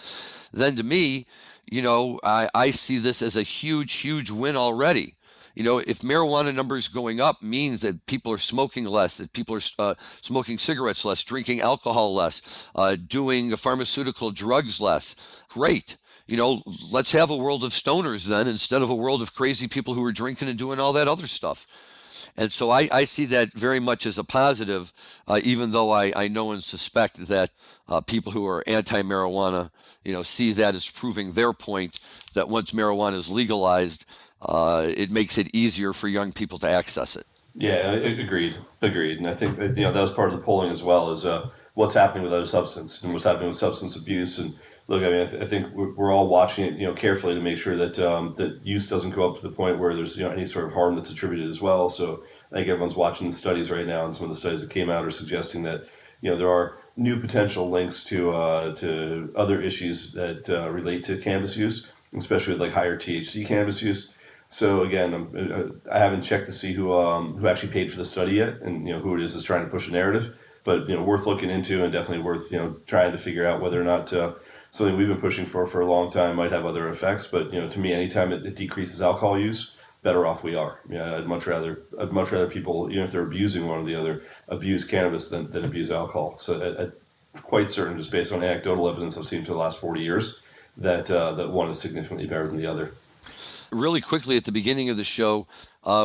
Then to me, I see this as a huge, huge win already. If marijuana numbers going up means that people are smoking less, that people are smoking cigarettes less, drinking alcohol less, doing pharmaceutical drugs less, great. Let's have a world of stoners then instead of a world of crazy people who are drinking and doing all that other stuff. And so I see that very much as a positive, even though I know and suspect that people who are anti-marijuana, see that as proving their point that once marijuana is legalized, it makes it easier for young people to access it.
Yeah, agreed. And I think that, that was part of the polling as well, is what's happening with other substance and what's happening with substance abuse. And look, I mean, I think we're all watching it, carefully to make sure that that use doesn't go up to the point where there's any sort of harm that's attributed as well. So I think everyone's watching the studies right now, and some of the studies that came out are suggesting that there are new potential links to other issues that relate to cannabis use, especially with like higher THC cannabis use. So again, I haven't checked to see who actually paid for the study yet, and who it is that's trying to push a narrative. But worth looking into, and definitely worth trying to figure out whether or not something we've been pushing for a long time might have other effects. But to me, anytime it decreases alcohol use, better off we are. I'd much rather people, even if they're abusing one or the other, abuse cannabis than abuse alcohol. So I'm quite certain, just based on anecdotal evidence I've seen for the last 40 years, that that one is significantly better than the other.
Really quickly at the beginning of the show,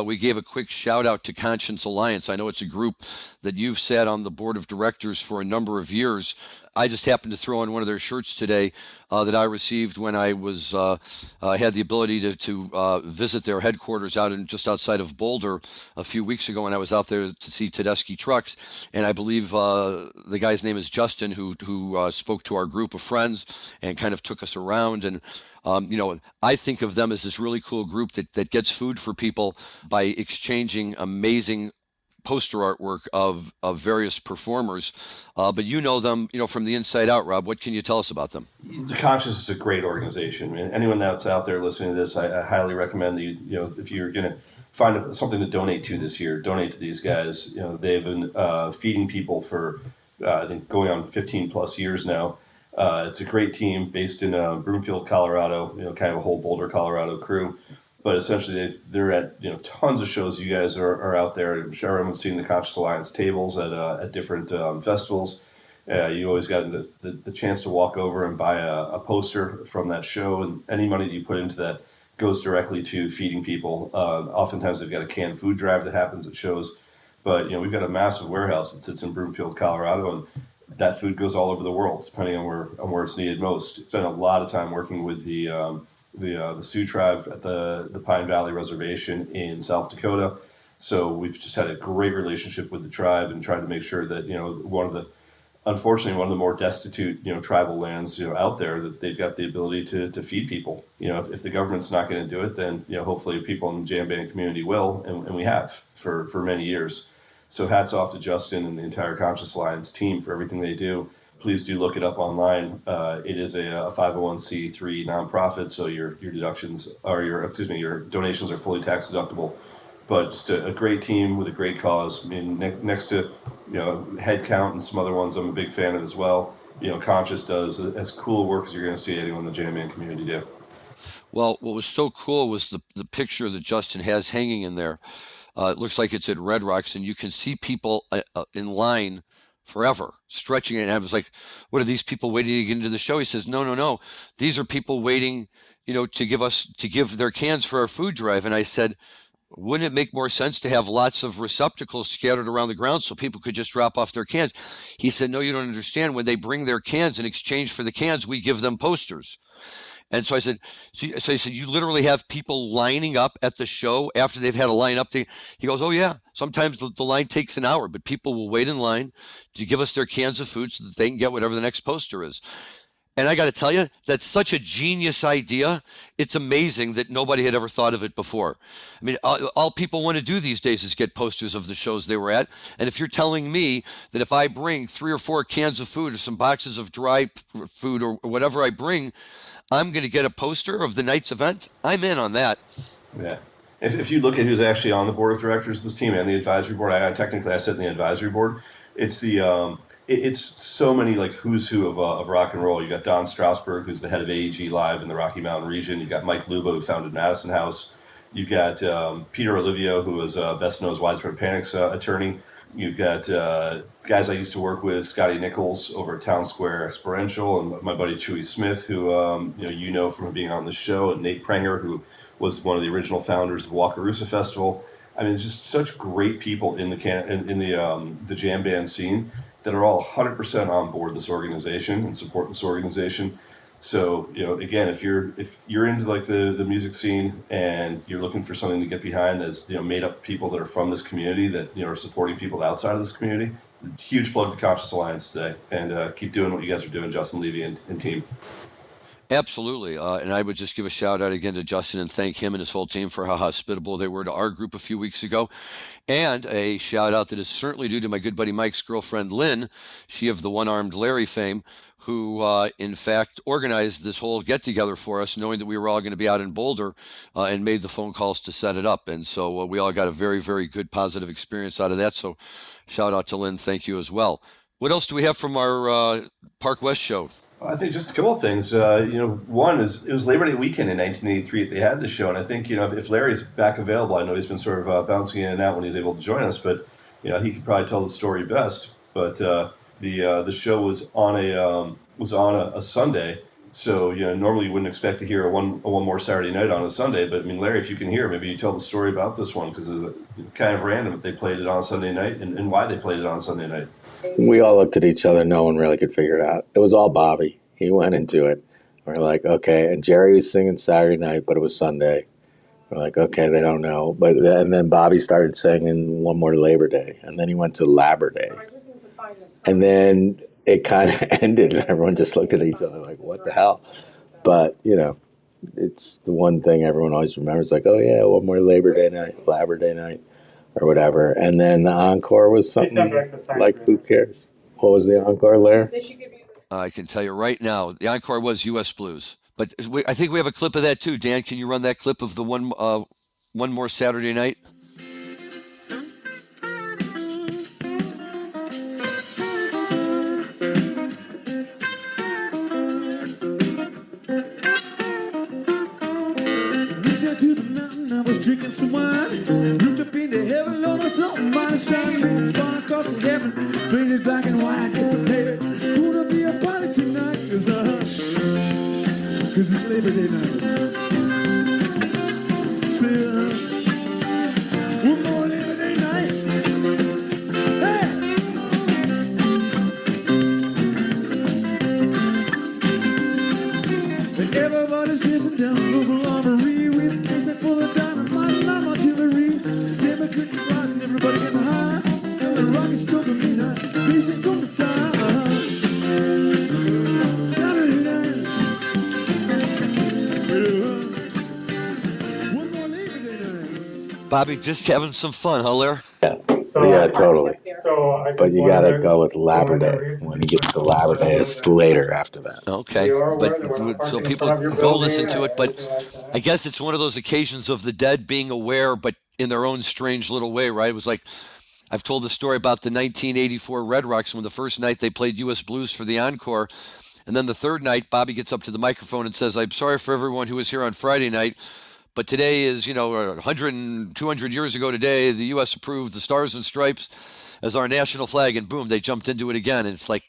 we gave a quick shout out to Conscience Alliance. I know it's a group that you've sat on the board of directors for a number of years. I just happened to throw on one of their shirts today that I received when I was had the ability to visit their headquarters out in just outside of Boulder a few weeks ago, when I was out there to see Tedeschi Trucks. And I believe the guy's name is Justin, who spoke to our group of friends and kind of took us around. And I think of them as this really cool group that gets food for people by exchanging amazing poster artwork of various performers. But them, from the inside out, Rob. What can you tell us about them?
The Conscious is a great organization. I mean, anyone that's out there listening to this, I highly recommend that if you're going to find something to donate to this year, donate to these guys. They've been feeding people for, I think, going on 15 plus years now. It's a great team based in Broomfield, Colorado, kind of a whole Boulder, Colorado crew. But essentially, they're at tons of shows. You guys are out there. I'm sure everyone's seen the Conscious Alliance tables at different festivals. You always got the chance to walk over and buy a poster from that show, and any money that you put into that goes directly to feeding people. Oftentimes, they've got a canned food drive that happens at shows. But we've got a massive warehouse that sits in Broomfield, Colorado, and that food goes all over the world, depending on where it's needed most. Spent a lot of time working with the Sioux tribe at the Pine Valley Reservation in South Dakota. So we've just had a great relationship with the tribe and tried to make sure that unfortunately one of the more destitute tribal lands out there, that they've got the ability to feed people. If the government's not going to do it, then hopefully people in the jam band community will, and we have for many years. So hats off to Justin and the entire Conscious Alliance team for everything they do. Please do look it up online. It is a 501c3 nonprofit, so your deductions or your donations are fully tax deductible. But just a great team with a great cause. I mean, next to head count and some other ones I'm a big fan of as well. Conscious does as cool work as you're going to see anyone in the jam band community do.
Well, what was so cool was the picture that Justin has hanging in there. It looks like it's at Red Rocks, and you can see people in line forever, stretching it. And I was like, what are these people waiting to get into the show? He says, no. These are people waiting, to give their cans for our food drive. And I said, wouldn't it make more sense to have lots of receptacles scattered around the ground so people could just drop off their cans? He said, no, you don't understand. When they bring their cans in exchange for the cans, we give them posters. And so I said, so he said, you literally have people lining up at the show after they've had a line up. He goes, oh yeah, sometimes the line takes an hour, but people will wait in line to give us their cans of food so that they can get whatever the next poster is. And I got to tell you, that's such a genius idea. It's amazing that nobody had ever thought of it before. I mean, all people want to do these days is get posters of the shows they were at. And if you're telling me that if I bring 3 or 4 cans of food or some boxes of dry food or whatever I bring, I'm going to get a poster of the night's event, I'm in on that.
Yeah. If you look at who's actually on the board of directors of this team and the advisory board, I sit in the advisory board. It's it's so many like who's who of rock and roll. You got Don Strasberg, who's the head of AEG Live in the Rocky Mountain region. You got Mike Luba, who founded Madison House. You've got Peter Olivio, who is best known as Widespread Panic's attorney. You've got guys I used to work with, Scotty Nichols over at Town Square Experiential, and my buddy Chewy Smith, who from being on the show, and Nate Prenger, who was one of the original founders of Wakarusa Festival. I mean, it's just such great people in the jam band scene that are all 100% on board this organization and support this organization. So, again, if you're into like the music scene and you're looking for something to get behind that's, made up of people that are from this community that, are supporting people outside of this community, huge plug to Conscious Alliance today. And keep doing what you guys are doing, Justin Levy and team.
Absolutely. And I would just give a shout out again to Justin and thank him and his whole team for how hospitable they were to our group a few weeks ago. And a shout out that is certainly due to my good buddy Mike's girlfriend, Lynn, she of the one-armed Larry fame, who in fact organized this whole get together for us, knowing that we were all going to be out in Boulder and made the phone calls to set it up. And so we all got a very, very good positive experience out of that. So shout out to Lynn. Thank you as well. What else do we have from our Park West show?
I think just a couple of things. One is it was Labor Day weekend in 1983 that they had the show, and I think if Larry's back available, I know he's been sort of bouncing in and out when he's able to join us, but he could probably tell the story best. But the show was on a Sunday, so normally you wouldn't expect to hear a one more Saturday night on a Sunday. But I mean, Larry, if you can hear, maybe you tell the story about this one because it's kind of random that they played it on Sunday night and why they played it on Sunday night.
We all looked at each other. No one really could figure it out. It was all Bobby. He went into it. We're like, okay. And Jerry was singing Saturday night, but it was Sunday. We're like, okay, they don't know. And then Bobby started singing One More Labor Day. And then he went to Labor Day. And then it kind of ended, and everyone just looked at each other like, what the hell? But, it's the one thing everyone always remembers, like, oh, yeah, One More Labor Day night, Labor Day night. Or whatever, and then the encore was something like who cares? What was the encore, Larry?
I can tell you right now, the encore was U.S. Blues, but I think we have a clip of that too. Dan, can you run that clip of the one more Saturday night?
Went down to the mountain drinking some wine. Looked up into heaven, Lord, there's something mighty shining. Far across the heaven, painted black and white. Hey, gonna be a party tonight, cause it's Labor Day night. See, one more Labor Day night. Hey! And everybody's dancing down the local armory with a basement full of dynamite and arm artillery. Never could be rise and everybody getting high. And the rockets struck at midnight, bass is going to fly. Saturday night. One more Labor Day night.
Bobby, just having some fun, huh, Lair?
Yeah, totally. But you gotta go with Labor Day. When you get to Labor Day, it's later after that.
Okay, but so people go listen to it, but I guess it's one of those occasions of the dead being aware, but in their own strange little way, right? It was like, I've told the story about the 1984 Red Rocks when the first night they played U.S. Blues for the encore, and then the third night, Bobby gets up to the microphone and says, I'm sorry for everyone who was here on Friday night, but today is, 100 and 200 years ago today, the U.S. approved the Stars and Stripes as our national flag, and boom, they jumped into it again. And it's like,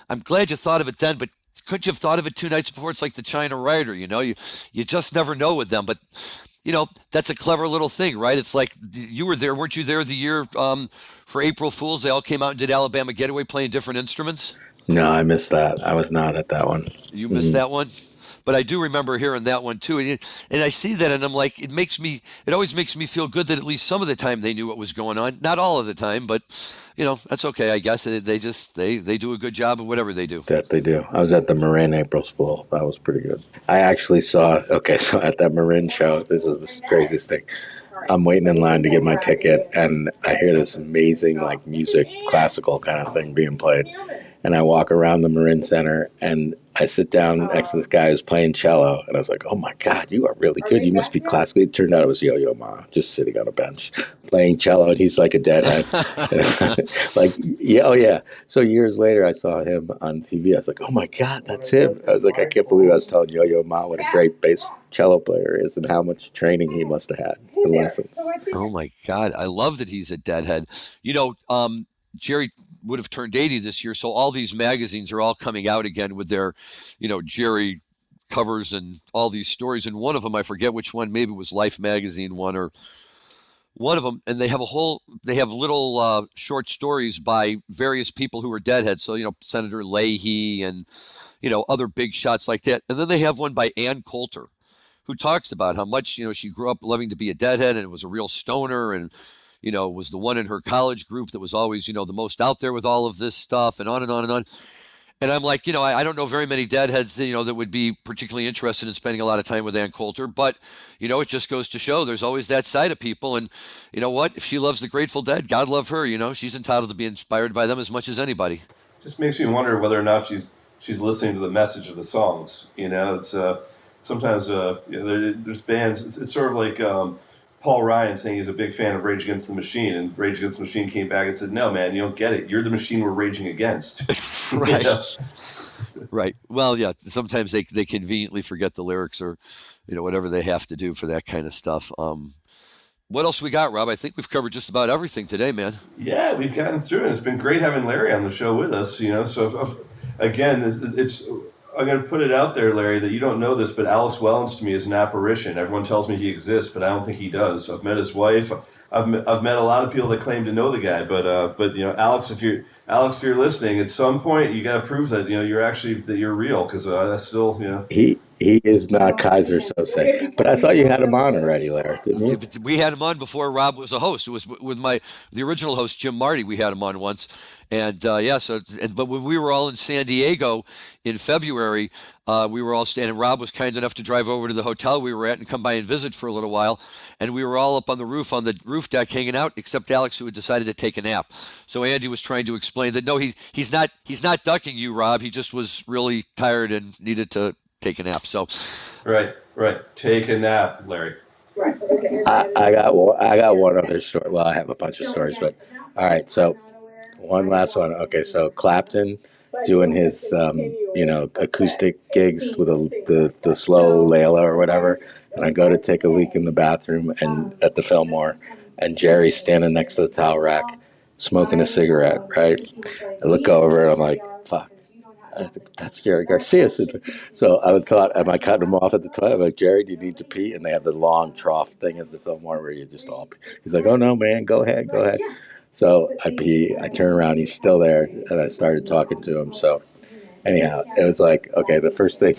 I'm glad you thought of it then, but couldn't you have thought of it 2 nights before? It's like the China Rider, you just never know with them. But, that's a clever little thing, right? It's like you were there, weren't you there the year for April Fools? They all came out and did Alabama Getaway playing different instruments?
No, I missed that. I was not at that one.
You missed that one? But I do remember hearing that one too, and I see that, and I'm like, it always makes me feel good that at least some of the time they knew what was going on. Not all of the time, but that's okay, I guess. They do a good job of whatever they do.
That they do. I was at the Marin April Fool. That was pretty good. I actually saw. Okay, so at that Marin show, this is the craziest thing. I'm waiting in line to get my ticket, and I hear this amazing music, classical kind of thing being played. And I walk around the Marin Center, and I sit down next to this guy who's playing cello, and I was like, "Oh my God, you are really good. You must be classically." It turned out it was Yo-Yo Ma, just sitting on a bench playing cello, and he's like a deadhead. Oh yeah. So years later, I saw him on TV. I was like, "Oh my God, that's him." I was like, I can't believe I was telling Yo-Yo Ma what a great bass cello player is and how much training he must have had and lessons.
Oh my God, I love that he's a deadhead. Jerry would have turned 80 this year, so all these magazines are all coming out again with their, Jerry covers and all these stories. And one of them, I forget which one, maybe it was Life magazine one or one of them, and they have little short stories by various people who are deadheads. So, Senator Leahy and, other big shots like that. And then they have one by Ann Coulter, who talks about how much, she grew up loving to be a deadhead and was a real stoner and, was the one in her college group that was always, the most out there with all of this stuff and on and on and on. And I'm like, I don't know very many deadheads, that would be particularly interested in spending a lot of time with Ann Coulter. But, it just goes to show there's always that side of people. And you know what? If she loves the Grateful Dead, God love her. She's entitled to be inspired by them as much as anybody.
Just makes me wonder whether or not she's listening to the message of the songs. It's sometimes there's bands. It's sort of like Paul Ryan saying he's a big fan of Rage Against the Machine, and Rage Against the Machine came back and said, "No, man, you don't get it. You're the machine we're raging against."
Right. Right. Well, yeah. Sometimes they conveniently forget the lyrics or, whatever they have to do for that kind of stuff. What else we got, Rob? I think we've covered just about everything today, man.
Yeah, we've gotten through it. It's been great having Larry on the show with us. So again, it's I'm going to put it out there, Larry, that you don't know this, but Alex Wellens to me is an apparition. Everyone tells me he exists, but I don't think he does. I've met his wife. I've met a lot of people that claim to know the guy, but Alex, if you're listening, at some point you got to prove that you're real, because I still
He is not Kaiser Sose, but I thought you had him on already, Larry, didn't you?
We had him on before Rob was a host. It was with the original host, Jim Marty. We had him on once. And but when we were all in San Diego in February, we were all staying, and Rob was kind enough to drive over to the hotel we were at and come by and visit for a little while. And we were all up on the roof deck hanging out, except Alex, who had decided to take a nap. So Andy was trying to explain that no, he's not ducking you, Rob. He just was really tired and needed to take a nap. So
right, take a nap, Larry.
Right. Okay. I got one other story. Well, I have a bunch of stories, but all right. So one last one. Okay, so Clapton doing his acoustic gigs with the slow Layla or whatever, and I go to take a leak in the bathroom and at the Fillmore, and Jerry's standing next to the towel rack smoking a cigarette, right? I look over and I'm like, fuck. I think that's Jerry Garcia. So I thought, am I cutting him off at the toilet? I'm like, Jerry, do you need to pee? And they have the long trough thing at the Fillmore where you just all pee. He's like, oh no, man, go ahead. So I pee, I turn around, he's still there, and I started talking to him. So anyhow, it was like, okay, the first thing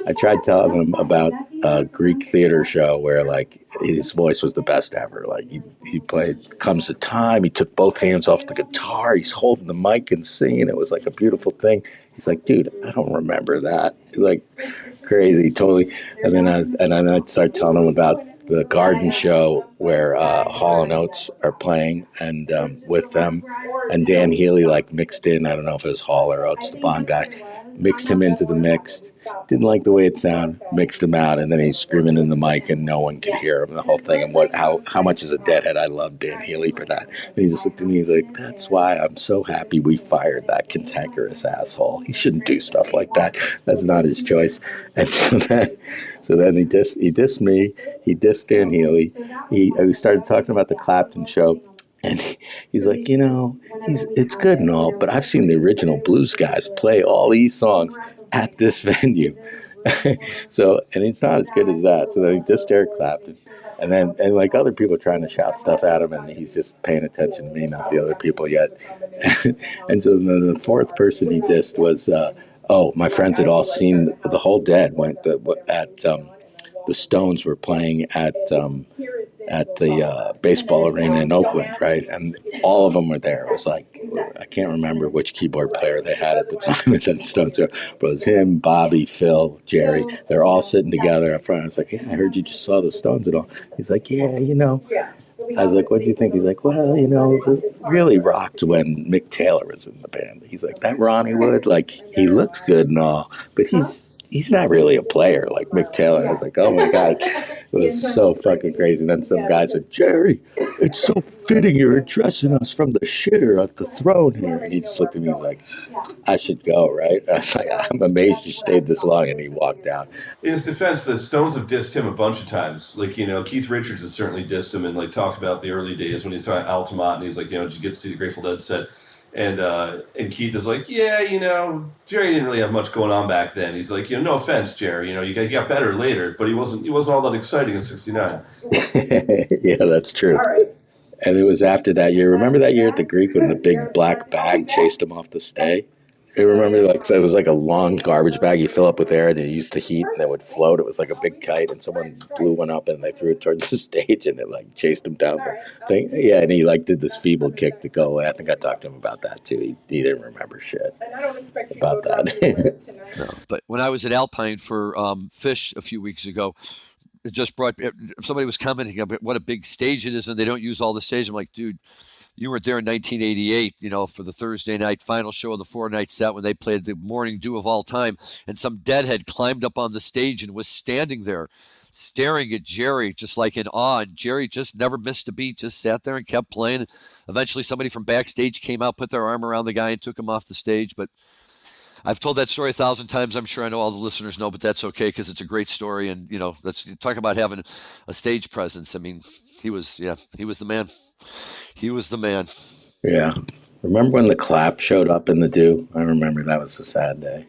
I tried telling him about a Greek theater show where like his voice was the best ever. Like he played Comes the Time. He took both hands off the guitar. He's holding the mic and singing. It was like a beautiful thing. He's like, dude, I don't remember that. He's like crazy, totally. And then I'd start telling him about the Garden show where Hall and Oates are playing and with them, and Dan Healy like mixed in. I don't know if it was Hall or Oates, the blonde guy, mixed him into the mix. Didn't like the way it sounded, mixed him out, and then he's screaming in the mic and no one could hear him. The whole thing, and how much as a deadhead I love Dan Healy for that. And he just looked at me, he's like, "That's why I'm so happy we fired that cantankerous asshole. He shouldn't do stuff like that. That's not his choice." And so then he dissed me. He dissed Dan Healy. We started talking about the Clapton show. And he's like, it's good and all, but I've seen the original blues guys play all these songs at this venue. So, and it's not as good as that. So then he just Eric Clapton. And like other people trying to shout stuff at him, and he's just paying attention to me, not the other people yet. And so then the fourth person he dissed was, my friends had all seen the whole Dead went at the Stones were playing at the baseball arena in Oakland, right? And all of them were there. It was like, I can't remember which keyboard player they had at the time at that Stones show, but it was him, Bobby, Phil, Jerry. They're all sitting together up front. I was like, yeah, I heard you just saw the Stones and all. He's like, yeah, I was like, what do you think? He's like, well, it really rocked when Mick Taylor was in the band. He's like, that Ronnie Wood, like, he looks good and all, but he's not really a player like Mick Taylor. I was like, oh my God. It was so fucking crazy. And then some guy said, Jerry, it's so fitting you're addressing us from the shitter at the throne here. And he just looked at me like, I should go, right? I was like, I'm amazed you stayed this long. And he walked out.
In his defense, the Stones have dissed him a bunch of times. Like, Keith Richards has certainly dissed him and like talked about the early days when he's talking Altamont and he's like, did you get to see the Grateful Dead set? And Keith is like, yeah, Jerry didn't really have much going on back then. He's like, no offense, Jerry, he got better later, but he wasn't all that exciting in '69.
Yeah, that's true. All right. And it was after that year. Remember that year at the Greek when the big black bag chased him off the stage? You remember, so it was like a long garbage bag you fill up with air and it used to heat and it would float. It was like a big kite and someone blew one up and they threw it towards the stage and it like chased him down the thing. Yeah, and he like did this feeble kick to go away. I think I talked to him about that too. He didn't remember shit about that.
No, but when I was at Alpine for Fish a few weeks ago, somebody was commenting about what a big stage it is and they don't use all the stage. I'm like, dude, you were there in 1988, for the Thursday night final show of the 4-night set when they played the Morning Dew of All Time, and some deadhead climbed up on the stage and was standing there staring at Jerry just like in awe, and Jerry just never missed a beat, just sat there and kept playing. Eventually somebody from backstage came out, put their arm around the guy and took him off the stage. But I've told that story 1,000 times. I'm sure I know all the listeners know, but that's okay because it's a great story. And, let's talk about having a stage presence. I mean, he was the man. He was the man.
Yeah. Remember when the clap showed up in the Dew? I remember that was a sad day.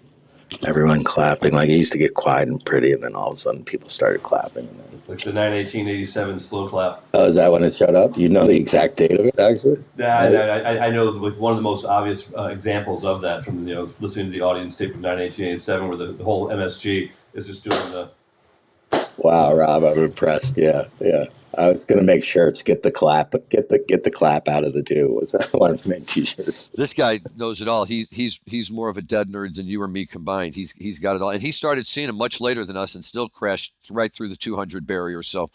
Everyone clapping. Like, it used to get quiet and pretty, and then all of a sudden people started clapping. And then...
Like the 9/18/87 slow clap.
Oh, is that when it showed up? You know the exact date of it, actually?
I know like one of the most obvious examples of that from listening to the audience tape of 9/18/87, where the whole MSG is just doing the.
Wow, Rob, I'm impressed. Yeah. I was gonna make shirts, get the clap, but get the clap out of the Dew. I wanted to make T-shirts.
This guy knows it all. He's more of a dead nerd than you or me combined. He's got it all, and he started seeing him much later than us, and still crashed right through the 200 barrier. So,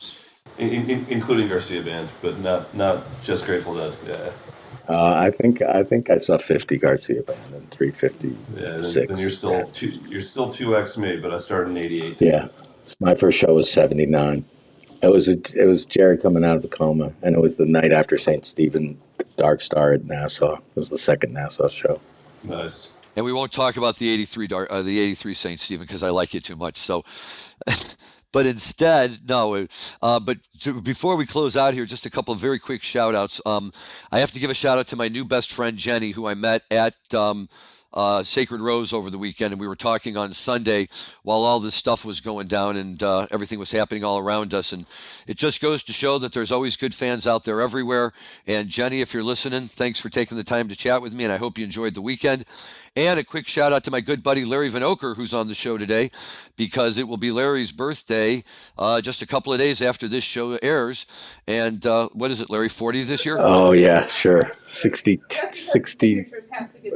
including Garcia Band, but not just Grateful Dead. Yeah.
I think I saw 50 Garcia Band and 356.
Yeah, then you're still 2x me, but I started in '88.
Yeah, my first show was '79. It was Jerry coming out of a coma, and it was the night after St. Stephen Dark Star at Nassau. It was the second Nassau show.
Nice.
And we won't talk about the '83 St. Stephen because I like you too much. So, But instead, no. Before we close out here, just a couple of very quick shout outs. I have to give a shout out to my new best friend, Jenny, who I met at Sacred Rose over the weekend, and we were talking on Sunday while all this stuff was going down and everything was happening all around us. And it just goes to show that there's always good fans out there everywhere. And Jenny, if you're listening, thanks for taking the time to chat with me, and I hope you enjoyed the weekend. And a quick shout out to my good buddy Lary Vinocur, who's on the show today, because it will be Larry's birthday just a couple of days after this show airs. And what is it, Larry, 40 this year?
Oh, yeah, sure. 60.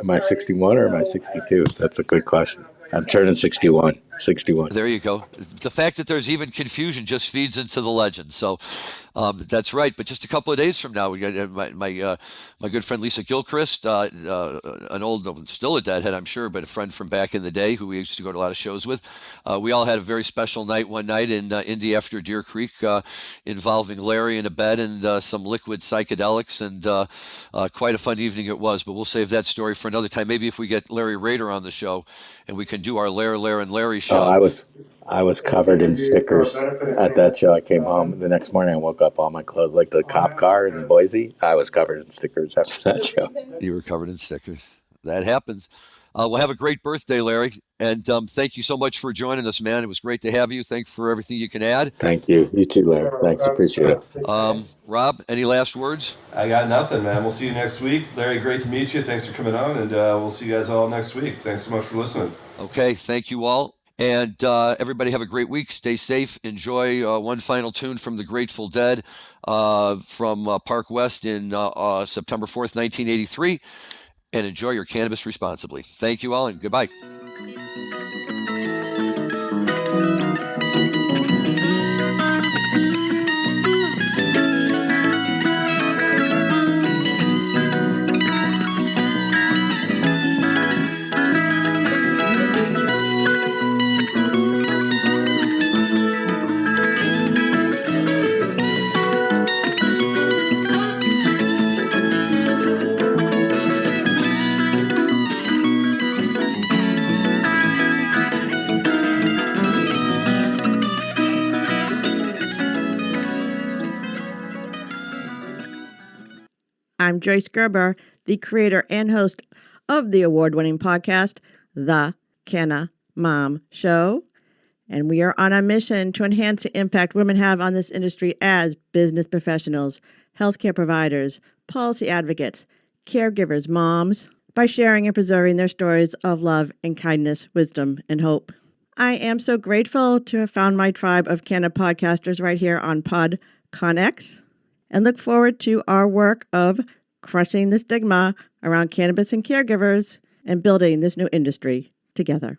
Am I 61 or am I 62? That's a good question. I'm turning 61. 61.
There you go. The fact that there's even confusion just feeds into the legend. So that's right. But just a couple of days from now, we got my good friend Lisa Gilchrist, an old, still a deadhead, I'm sure, but a friend from back in the day who we used to go to a lot of shows with. We all had a very special night one night in Indy after Deer Creek, involving Larry in a bed and some liquid psychedelics, and quite a fun evening it was. But we'll save that story for another time. Maybe if we get Larry Rader on the show and we can do our Lair, and Larry show.
Oh, I was covered in stickers at that show. I came home the next morning. I woke up, all my clothes, like the cop car in Boise. I was covered in stickers after that show.
You were covered in stickers. That happens. Well, have a great birthday, Larry. And thank you so much for joining us, man. It was great to have you. Thanks for everything you can add.
Thank you. You too, Larry. Thanks. Appreciate it.
Rob, any last words?
I got nothing, man. We'll see you next week. Larry, great to meet you. Thanks for coming on, and we'll see you guys all next week. Thanks so much for listening.
Okay, thank you all. And everybody have a great week. Stay safe. Enjoy one final tune from the Grateful Dead from Park West in September 4th, 1983. And enjoy your cannabis responsibly. Thank you all, and goodbye.
I'm Joyce Gerber, the creator and host of the award-winning podcast, The Canna Mom Show. And we are on a mission to enhance the impact women have on this industry as business professionals, healthcare providers, policy advocates, caregivers, moms, by sharing and preserving their stories of love and kindness, wisdom, and hope. I am so grateful to have found my tribe of Canna podcasters right here on PodConx, and look forward to our work of crushing the stigma around cannabis and caregivers and building this new industry together.